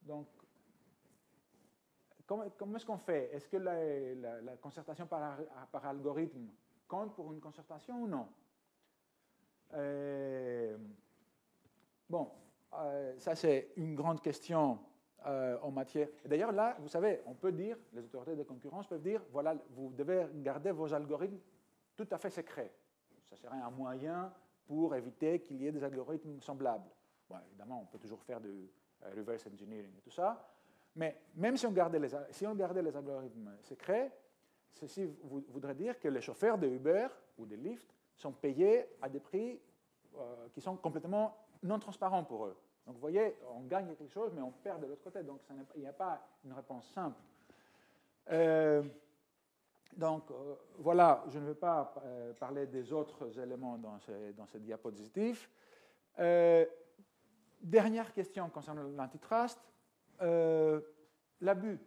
Donc, comment est-ce qu'on fait? Est-ce que la concertation par algorithme compte pour une concertation ou non? Bon, ça c'est une grande question en matière. D'ailleurs, là, vous savez, on peut dire, les autorités de concurrence peuvent dire, voilà, vous devez garder vos algorithmes tout à fait secrets. Ça serait un moyen pour éviter qu'il y ait des algorithmes semblables. Bon, évidemment, on peut toujours faire du reverse engineering et tout ça, mais même si on gardait les algorithmes secrets, ceci voudrait dire que les chauffeurs de Uber ou de Lyft sont payés à des prix qui sont complètement non transparents pour eux. Donc vous voyez, on gagne quelque chose, mais on perd de l'autre côté. Donc il n'y a pas une réponse simple. Voilà, je ne vais pas parler des autres éléments dans ce diapositive. Dernière question concernant l'antitrust. L'abus.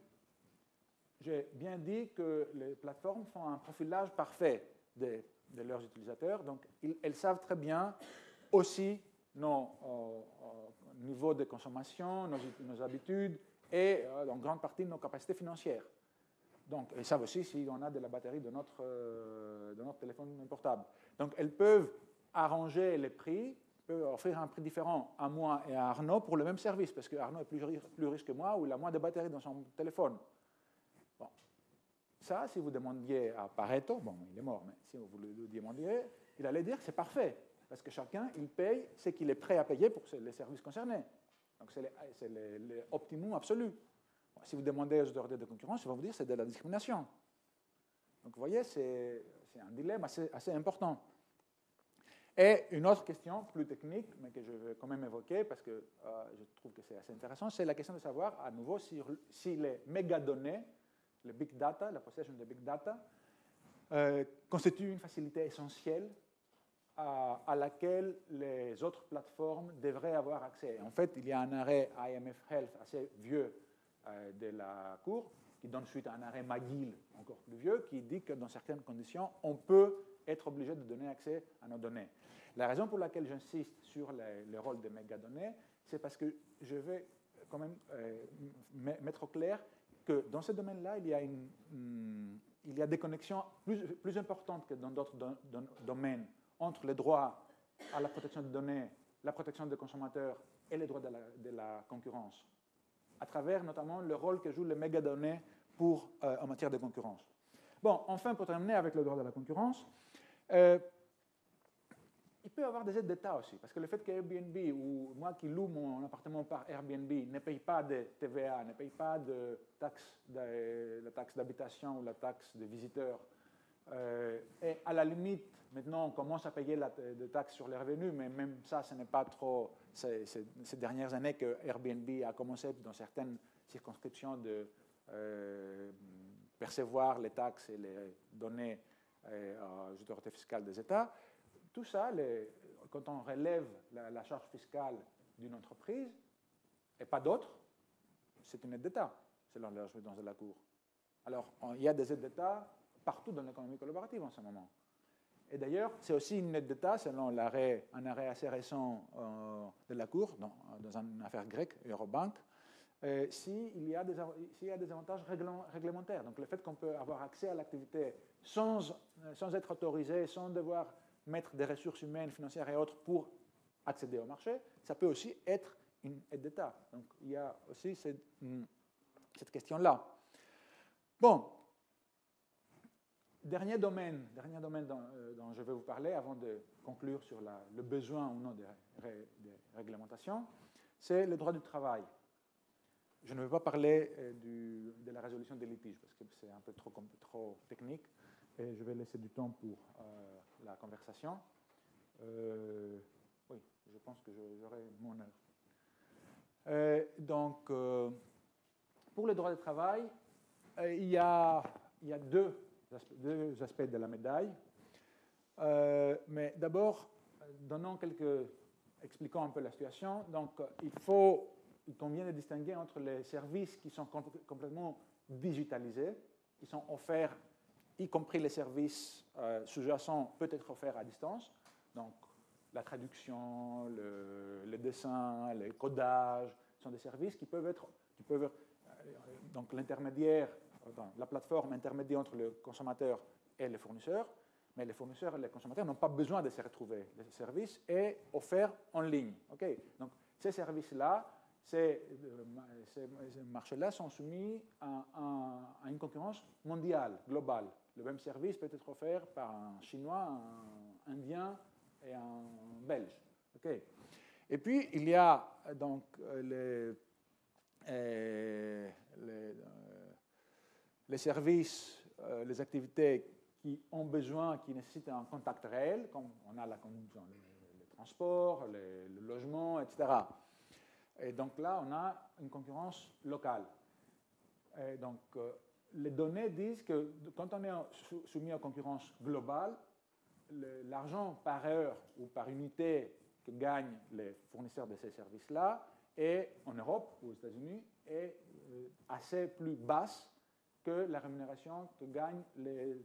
J'ai bien dit que les plateformes font un profilage parfait de leurs utilisateurs, donc elles savent très bien aussi nos niveaux de consommation, nos habitudes et en grande partie nos capacités financières. Donc, elles savent aussi si on a de la batterie de notre téléphone portable. Donc, elles peuvent arranger les prix, peuvent offrir un prix différent à moi et à Arnaud pour le même service, parce que Arnaud est plus riche que moi ou il a moins de batterie dans son téléphone. Bon. Ça, si vous demandiez à Pareto, bon, il est mort, mais si vous le demandiez, il allait dire que c'est parfait, parce que chacun, il paye ce qu'il est prêt à payer pour les services concernés. Donc, c'est l'optimum absolu. Bon, si vous demandez aux autorités de concurrence, ils vont vous dire que c'est de la discrimination. Donc, vous voyez, c'est un dilemme assez important. Et une autre question, plus technique, mais que je vais quand même évoquer, parce que je trouve que c'est assez intéressant, c'est la question de savoir, à nouveau, si les mégadonnées, le big data, la possession de big data, constituent une facilité essentielle à laquelle les autres plateformes devraient avoir accès. En fait, il y a un arrêt IMF Health assez vieux de la Cour, qui donne suite à un arrêt McGill encore plus vieux, qui dit que dans certaines conditions, on peut être obligé de donner accès à nos données. La raison pour laquelle j'insiste sur le rôle des mégadonnées, c'est parce que je vais quand même mettre au clair que dans ce domaine-là, il y a des connexions plus importantes que dans d'autres domaines entre les droits à la protection des données, la protection des consommateurs et les droits de la concurrence, à travers notamment le rôle que jouent les mégadonnées en matière de concurrence. Bon, enfin, pour terminer avec le droit de la concurrence, il peut y avoir des aides d'État aussi, parce que le fait qu'Airbnb, ou moi qui loue mon appartement par Airbnb, ne paye pas de TVA, ne paye pas de la taxe d'habitation ou la taxe de visiteurs, et à la limite, maintenant, on commence à payer des taxes sur les revenus, mais même ça, ce n'est pas trop ces dernières années que Airbnb a commencé, dans certaines circonscriptions, de percevoir les taxes et les donner aux autorités fiscales des États. Tout ça, quand on relève la charge fiscale d'une entreprise, et pas d'autre, c'est une aide d'État, selon la jurisprudence de la Cour. Alors, il y a des aides d'État partout dans l'économie collaborative en ce moment. Et d'ailleurs, c'est aussi une aide d'État, selon un arrêt assez récent de la Cour, dans une affaire grecque, Eurobank, s'il y a des avantages réglementaires. Donc le fait qu'on peut avoir accès à l'activité sans être autorisé, sans devoir mettre des ressources humaines, financières et autres pour accéder au marché, ça peut aussi être une aide d'État. Donc il y a aussi cette question-là. Bon. Dernier domaine dont je vais vous parler avant de conclure sur le besoin ou non de réglementation, c'est le droit du travail. Je ne vais pas parler de la résolution des litiges parce que c'est un peu trop technique et je vais laisser du temps pour la conversation. Oui, je pense que j'aurai mon heure. Donc, pour le droit du travail, il y a deux aspects de la médaille. Mais d'abord, expliquons un peu la situation. Donc, il convient de distinguer entre les services qui sont complètement digitalisés, qui sont offerts, y compris les services sous-jacents, peut être offerts à distance. Donc, la traduction, le dessin, le codage sont des services qui peuvent être donc l'intermédiaire. La plateforme intermédiaire entre le consommateur et le fournisseur, mais les fournisseurs et les consommateurs n'ont pas besoin de se retrouver. Le service est offert en ligne. Okay. Donc, ces services-là, ces marchés-là sont soumis à une concurrence mondiale, globale. Le même service peut être offert par un Chinois, un Indien et un Belge. Okay. Et puis, il y a donc les services, les activités qui ont besoin, qui nécessitent un contact réel, comme on a les transports, le logement, etc. Et donc là, on a une concurrence locale. Et donc, les données disent que quand on est soumis à concurrence globale, l'argent par heure ou par unité que gagnent les fournisseurs de ces services-là est, en Europe ou aux États-Unis, est assez plus basse que la rémunération que gagnent les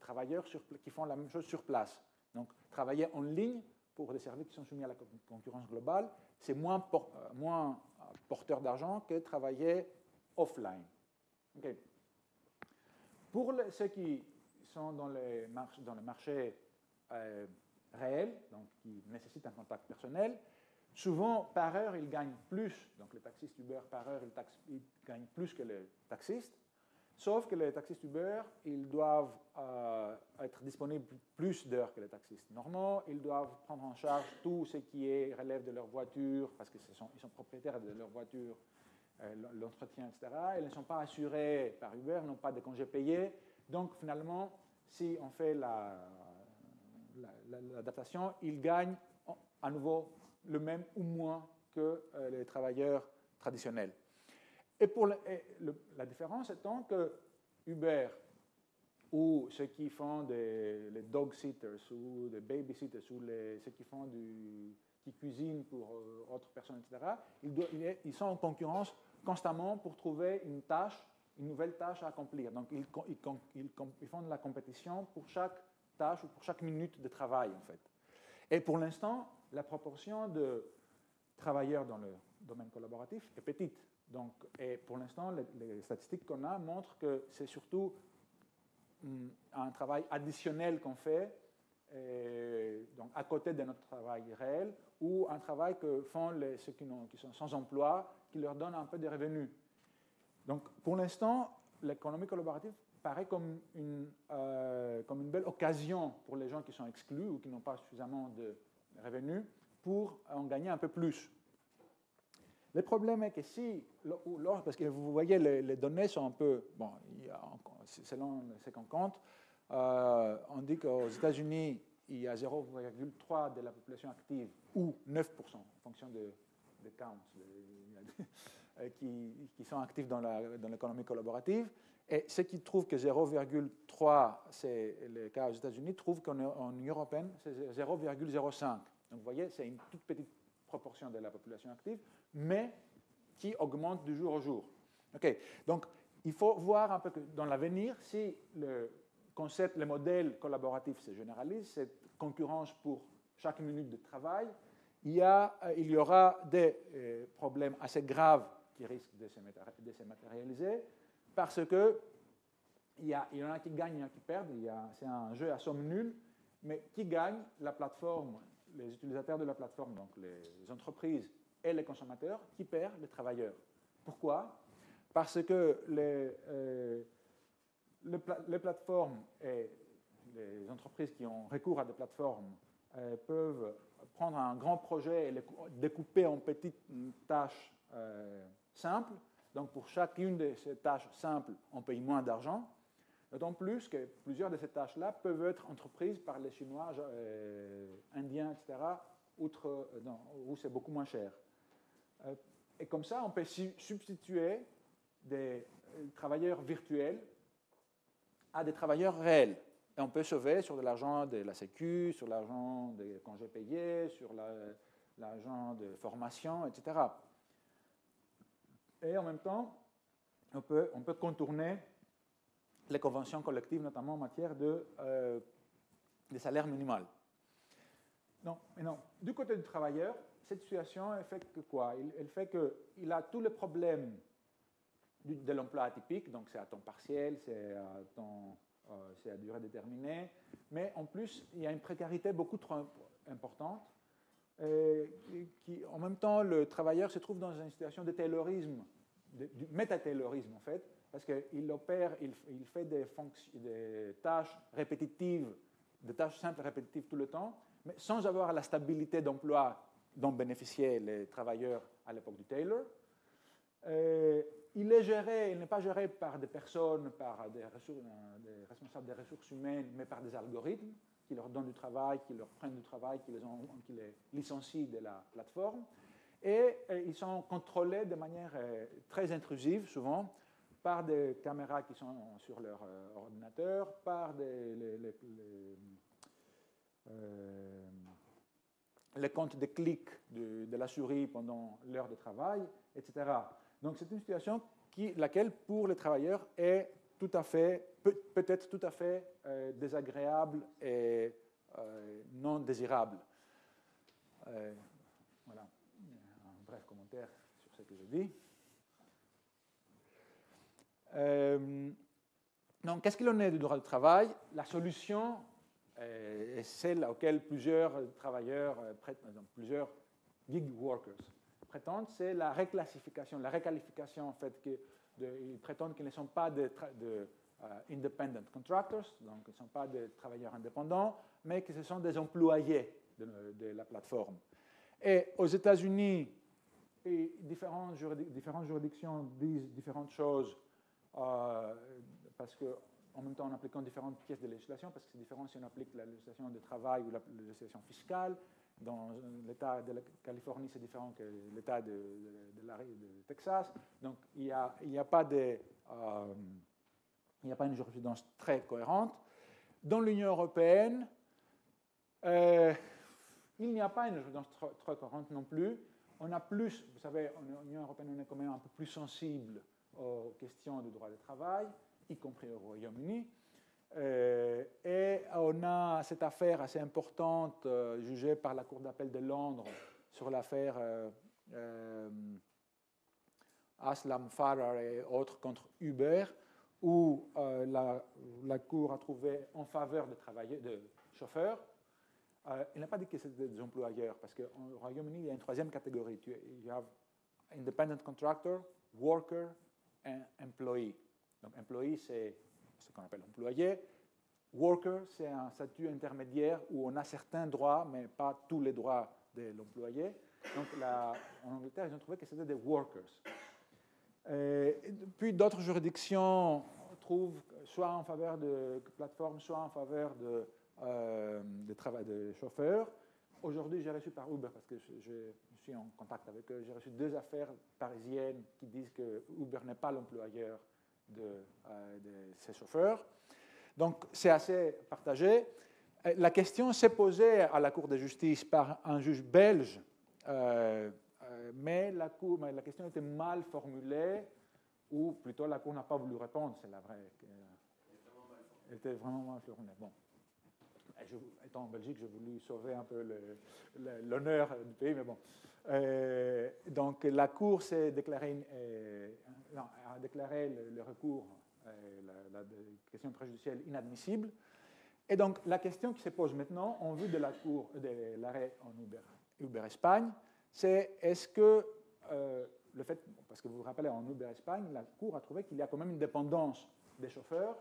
travailleurs qui font la même chose sur place. Donc, travailler en ligne pour des services qui sont soumis à la concurrence globale, c'est moins porteur d'argent que travailler offline. Okay. Pour ceux qui sont dans les marchés réels, donc qui nécessitent un contact personnel, souvent par heure ils gagnent plus, donc les taxistes Uber par heure ils gagnent plus que les taxistes, sauf que les taxistes Uber ils doivent être disponibles plus d'heures que les taxistes normaux, ils doivent prendre en charge tout ce qui relève de leur voiture, parce qu'ils sont propriétaires de leur voiture, l'entretien, etc. Ils ne sont pas assurés par Uber, n'ont pas de congés payés. Donc, finalement, si on fait l'adaptation, ils gagnent à nouveau le même ou moins que les travailleurs traditionnels. Et la différence étant que Uber ou ceux qui font les dog sitters ou des baby sitters ou ceux qui font qui cuisinent pour autres personnes, etc., ils sont en concurrence constamment pour trouver une nouvelle tâche à accomplir. Donc, ils font de la compétition pour chaque tâche ou pour chaque minute de travail, en fait. Et pour l'instant, la proportion de travailleurs dans le domaine collaboratif est petite. Donc, et pour l'instant, les statistiques qu'on a montrent que c'est surtout un travail additionnel qu'on fait, donc à côté de notre travail réel, ou un travail que font ceux qui sont sans emploi, qui leur donne un peu de revenus. Donc, pour l'instant, l'économie collaborative paraît comme une belle occasion pour les gens qui sont exclus ou qui n'ont pas suffisamment de revenus pour en gagner un peu plus. Le problème est que parce que vous voyez, les données sont un peu, bon, selon ce qu'on compte, on dit qu'aux États-Unis, il y a 0,3 de la population active, ou 9%, en fonction des counts, qui sont actifs dans l'économie collaborative. Et ceux qui trouvent que 0,3 c'est le cas aux États-Unis trouvent qu'en Union européenne, c'est 0,05. Donc vous voyez, c'est une toute petite proportion de la population active, mais qui augmente du jour au jour. Okay. Donc il faut voir un peu que dans l'avenir, si le concept, le modèle collaboratif se généralise, cette concurrence pour chaque minute de travail, il y aura des problèmes assez graves qui risquent de se matérialiser, parce que il y en a qui gagnent, il y en a qui perdent, c'est un jeu à somme nulle, mais qui gagne? La plateforme, les utilisateurs de la plateforme, donc les entreprises et les consommateurs, qui perdent? Les travailleurs. Pourquoi? Parce que les plateformes et les entreprises qui ont recours à des plateformes peuvent prendre un grand projet et le découper en petites tâches simples. Donc, pour chacune de ces tâches simples, on paye moins d'argent. D'autant plus que plusieurs de ces tâches-là peuvent être entreprises par les Chinois, Indiens, etc., où c'est beaucoup moins cher. Et comme ça, on peut substituer des travailleurs virtuels à des travailleurs réels. Et on peut sauver sur de l'argent de la Sécu, sur l'argent des congés payés, sur l'argent de formation, etc. Et en même temps, on peut contourner les conventions collectives, notamment en matière de salaire minimal. Non, du côté du travailleur, cette situation elle fait que quoi? Elle fait qu'il a tous les problèmes de l'emploi atypique, donc c'est à temps partiel, c'est à durée déterminée, mais en plus, il y a une précarité beaucoup trop importante. En même temps, le travailleur se trouve dans une situation de taylorisme, du méta-taylorisme en fait, parce qu'il fait des tâches répétitives, des tâches simples et répétitives tout le temps, mais sans avoir la stabilité d'emploi dont bénéficiaient les travailleurs à l'époque du Taylor. Il n'est pas géré par des personnes, par des responsables des ressources humaines, mais par des algorithmes qui leur donnent du travail, qui leur prennent du travail, qui les licencient de la plateforme. Et ils sont contrôlés de manière très intrusive, souvent, par des caméras qui sont sur leur ordinateur, par les comptes de clics de la souris pendant l'heure de travail, etc. Donc c'est une situation laquelle, pour les travailleurs, est tout à fait, peut-être tout à fait désagréable et non désirable. Voilà, un bref commentaire sur ce que je dis. Donc, qu'est-ce qu'il en est du droit du travail? La solution est celle auquel plusieurs travailleurs, plusieurs gig workers prétendent, c'est la réclassification, la réqualification, en fait, ils prétendent qu'ils ne sont pas independent contractors, donc ils ne sont pas des travailleurs indépendants, mais que ce sont des employés de la plateforme. Et aux États-Unis, différentes juridictions disent différentes choses, parce qu'en même temps, en appliquant différentes pièces de législation, parce que c'est différent si on applique la législation de travail ou la législation fiscale. Dans l'État de la Californie, c'est différent que l'État de Texas. Donc, il n'y a pas une jurisprudence très cohérente. Dans l'Union européenne, il n'y a pas une jurisprudence très cohérente non plus. On a plus, vous savez, en Union européenne, on est quand même un peu plus sensible aux questions du droit du travail, y compris au Royaume-Uni. Et on a cette affaire assez importante jugée par la Cour d'appel de Londres sur l'affaire Aslam Farrar et autres contre Uber, où la Cour a trouvé en faveur de chauffeurs. Il n'a pas dit que c'était des employeurs, parce qu'au Royaume-Uni, il y a une troisième catégorie. You have independent contractor, worker et employee. Donc, employee, c'est ce qu'on appelle employé. Worker, c'est un statut intermédiaire où on a certains droits, mais pas tous les droits de l'employé. Donc, en Angleterre, ils ont trouvé que c'était des workers. Puis, d'autres juridictions trouvent soit en faveur de plateformes, soit en faveur de travail de chauffeurs. Aujourd'hui, j'ai reçu par Uber, parce que je suis en contact avec eux, j'ai reçu 2 affaires parisiennes qui disent que Uber n'est pas l'employeur de ces chauffeurs. Donc, c'est assez partagé. La question s'est posée à la Cour de justice par un juge belge, mais la question était mal formulée, ou plutôt la Cour n'a pas voulu répondre, c'est la vraie. Elle était vraiment mal formulée. Bon. Étant en Belgique, j'ai voulu sauver un peu l'honneur du pays, mais bon. Donc, la Cour a déclaré le recours, la question préjudicielle inadmissible. Et donc, la question qui se pose maintenant, en vue de l'arrêt en Uber Espagne, c'est est-ce que le fait, parce que vous vous rappelez, en Uber Espagne, la Cour a trouvé qu'il y a quand même une dépendance des chauffeurs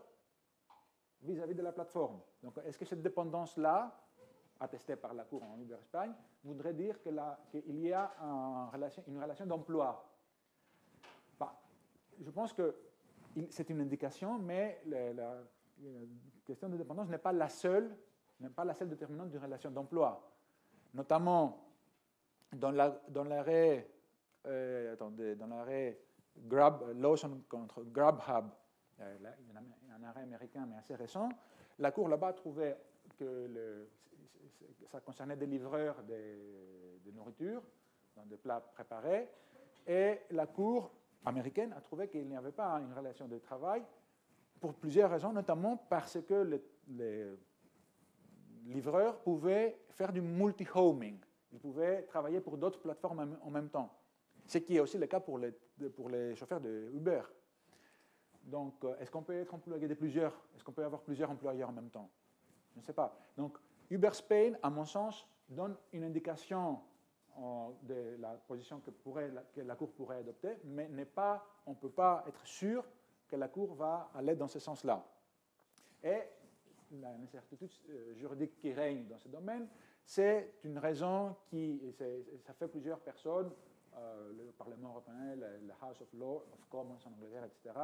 vis-à-vis de la plateforme. Donc, est-ce que cette dépendance-là, attestée par la Cour en Uber Espagne, voudrait dire qu'il y a une relation d'emploi? Je pense que c'est une indication, mais la question de dépendance n'est pas la seule déterminante d'une relation d'emploi. Notamment, dans l'arrêt Lawson contre Grubhub, il y a un arrêt américain, mais assez récent, la Cour là-bas a trouvé que ça concernait des livreurs de nourriture, dans des plats préparés, et la Cour américaine a trouvé qu'il n'y avait pas une relation de travail pour plusieurs raisons, notamment parce que les livreurs pouvaient faire du multi-homing. Ils pouvaient travailler pour d'autres plateformes en même temps, ce qui est aussi le cas pour les chauffeurs de Uber. Donc, est-ce qu'on peut être employé de plusieurs? Est-ce qu'on peut avoir plusieurs employeurs en même temps? Je ne sais pas. Donc, Uber Spain, à mon sens, donne une indication de la position que la Cour pourrait adopter, mais on ne peut pas être sûr que la Cour va aller dans ce sens-là. Et l'incertitude juridique qui règne dans ce domaine c'est une raison ça fait plusieurs personnes, le Parlement européen, le House of Law, of Commons en Angleterre, etc.,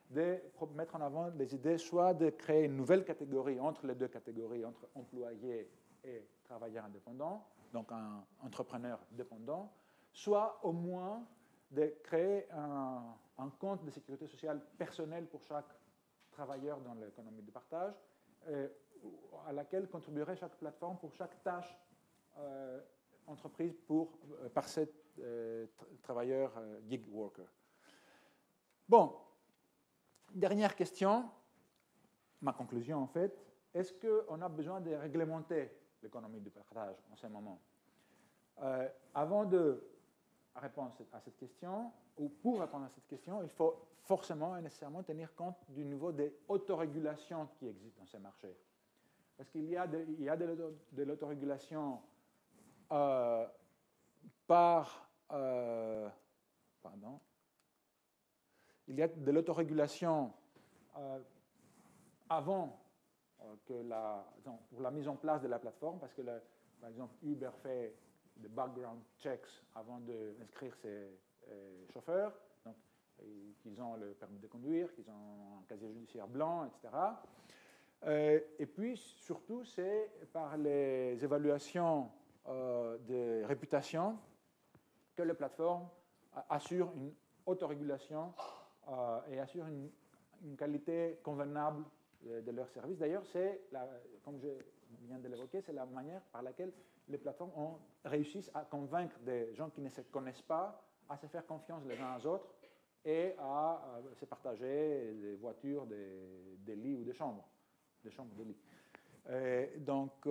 de mettre en avant des idées soit de créer une nouvelle catégorie entre les deux catégories, entre employés et travailleurs indépendants, donc un entrepreneur dépendant, soit au moins de créer un compte de sécurité sociale personnel pour chaque travailleur dans l'économie de partage, à laquelle contribuerait chaque plateforme pour chaque tâche entreprise par ces travailleurs gig workers. Bon, dernière question, ma conclusion en fait, est-ce qu'on a besoin de réglementer l'économie du partage en ce moment? Avant de répondre à cette question, ou pour répondre à cette question, il faut forcément et nécessairement tenir compte du niveau d'autorégulation qui existe dans ces marchés. Parce qu'il y a de l'autorégulation il y a de l'autorégulation avant pour la mise en place de la plateforme, parce que par exemple Uber fait des background checks avant d'inscrire ses chauffeurs, donc qu'ils ont le permis de conduire, qu'ils ont un casier judiciaire blanc, etc. Et puis surtout, c'est par les évaluations de réputation que les plateformes assurent une autorégulation et assurent une qualité convenable de leurs services. D'ailleurs, comme je viens de l'évoquer, c'est la manière par laquelle les plateformes réussissent à convaincre des gens qui ne se connaissent pas à se faire confiance les uns aux autres et à se partager des voitures, des lits ou des chambres de lits. Donc,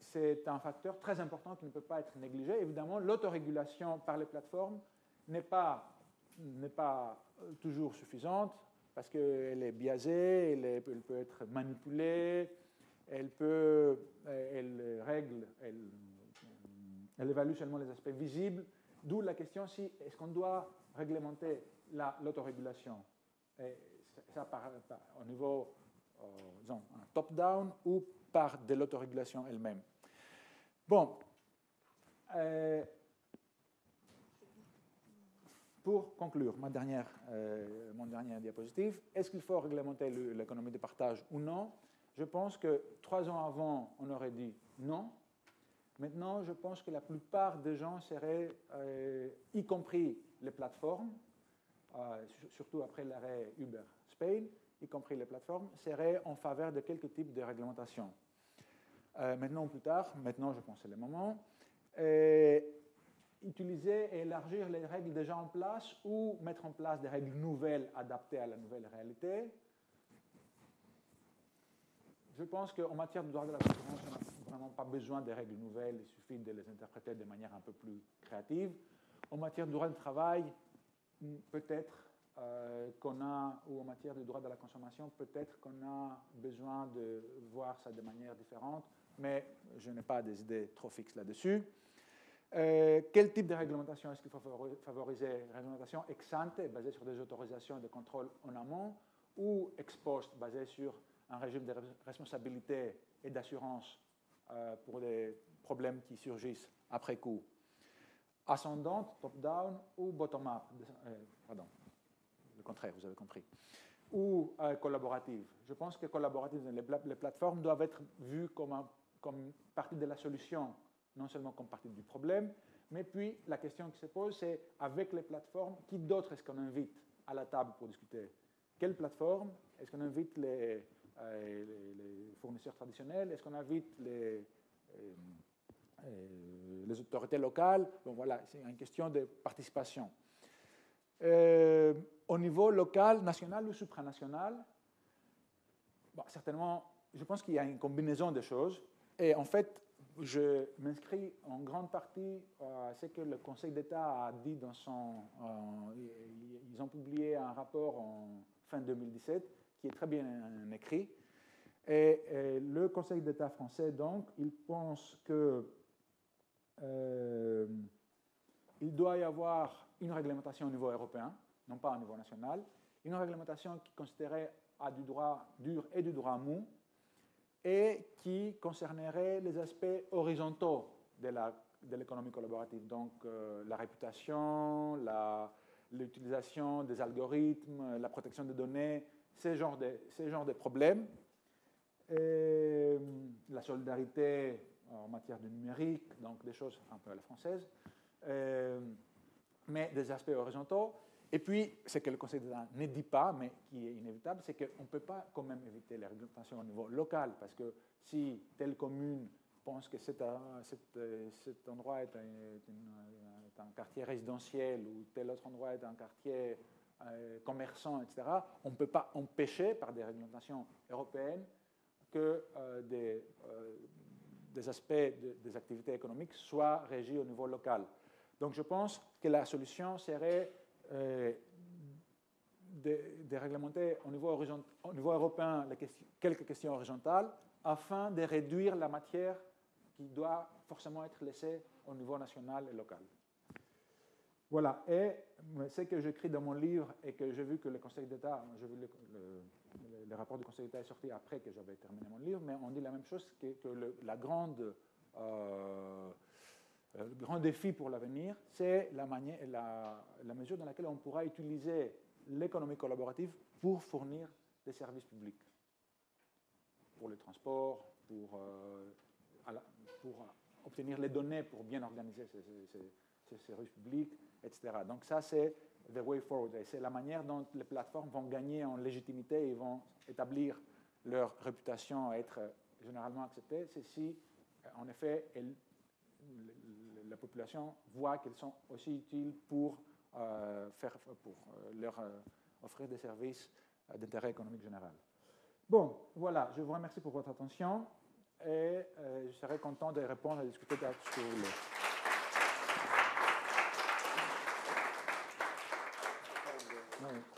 c'est un facteur très important qui ne peut pas être négligé. Évidemment, l'autorégulation par les plateformes n'est pas toujours suffisante parce qu'elle est biaisée, elle peut être manipulée, elle évalue seulement les aspects visibles, d'où la question si est-ce qu'on doit réglementer l'autorégulation, ça au niveau disons, top-down ou par de l'autorégulation elle-même. Bon, pour conclure, mon dernière diapositive, est-ce qu'il faut réglementer l'économie de partage ou non? Je pense que 3 ans avant, on aurait dit non. Maintenant, je pense que la plupart des gens seraient, y compris les plateformes, surtout après l'arrêt Uber Spain, y compris les plateformes, seraient en faveur de quelques types de réglementation. Maintenant ou plus tard, maintenant je pense que c'est le moment, utiliser et élargir les règles déjà en place ou mettre en place des règles nouvelles adaptées à la nouvelle réalité. Je pense qu'en matière de droit de la concurrence, on n'a vraiment pas besoin de règles nouvelles, il suffit de les interpréter de manière un peu plus créative. En matière de droit du travail, peut-être qu'on a, ou en matière de droit de la consommation, peut-être qu'on a besoin de voir ça de manière différente, mais je n'ai pas des idées trop fixes là-dessus. Quel type de réglementation est-ce qu'il faut favoriser? Réglementation ex ante, basée sur des autorisations et des contrôles en amont, ou ex post, basée sur un régime de responsabilité et d'assurance pour les problèmes qui surgissent après coup? Ascendante, top-down ou bottom-up? Pardon, le contraire, vous avez compris. Ou collaborative. Je pense que collaborative, les plateformes doivent être vues comme partie de la solution, non seulement comme partie du problème, mais puis la question qui se pose, c'est avec les plateformes, qui d'autre est-ce qu'on invite à la table pour discuter? Quelle plateforme? Est-ce qu'on invite les fournisseurs traditionnels? Est-ce qu'on invite les autorités locales? Bon, voilà, c'est une question de participation. Au niveau local, national ou supranational, bon, certainement, je pense qu'il y a une combinaison de choses. Et en fait, je m'inscris en grande partie à ce que le Conseil d'État a dit dans ils ont publié un rapport en fin 2017 qui est très bien écrit. Et le Conseil d'État français, donc, il pense que il doit y avoir une réglementation au niveau européen, non pas au niveau national, une réglementation qui considérait à du droit dur et du droit mou, et qui concernerait les aspects horizontaux de l'économie collaborative, donc la réputation, l'utilisation des algorithmes, la protection des données, ces genres de problèmes. Et la solidarité en matière de numérique, donc des choses un peu à la française, mais des aspects horizontaux. Et puis, ce que le Conseil d'État ne dit pas, mais qui est inévitable, c'est qu'on ne peut pas quand même éviter les réglementations au niveau local, parce que si telle commune pense que cet endroit est un quartier résidentiel ou tel autre endroit est un quartier commerçant, etc., on ne peut pas empêcher par des réglementations européennes que des aspects des activités économiques soient régis au niveau local. Donc je pense que la solution serait de réglementer au niveau européen quelques questions horizontales afin de réduire la matière qui doit forcément être laissée au niveau national et local. Voilà, et ce que j'écris dans mon livre et que j'ai vu que le Conseil d'État, j'ai vu le rapport du Conseil d'État est sorti après que j'avais terminé mon livre, mais on dit la même chose que le grand défi pour l'avenir, c'est la mesure dans laquelle on pourra utiliser l'économie collaborative pour fournir des services publics, pour le transport, pour obtenir les données pour bien organiser ces services publics, etc. Donc ça, c'est the way forward. Et c'est la manière dont les plateformes vont gagner en légitimité et vont établir leur réputation à être généralement acceptée. C'est si, en effet, la population voit qu'elles sont aussi utiles pour leur offrir des services d'intérêt économique général. Bon, voilà, je vous remercie pour votre attention et je serai content de répondre et de discuter sur ce que vous voulez. Oui.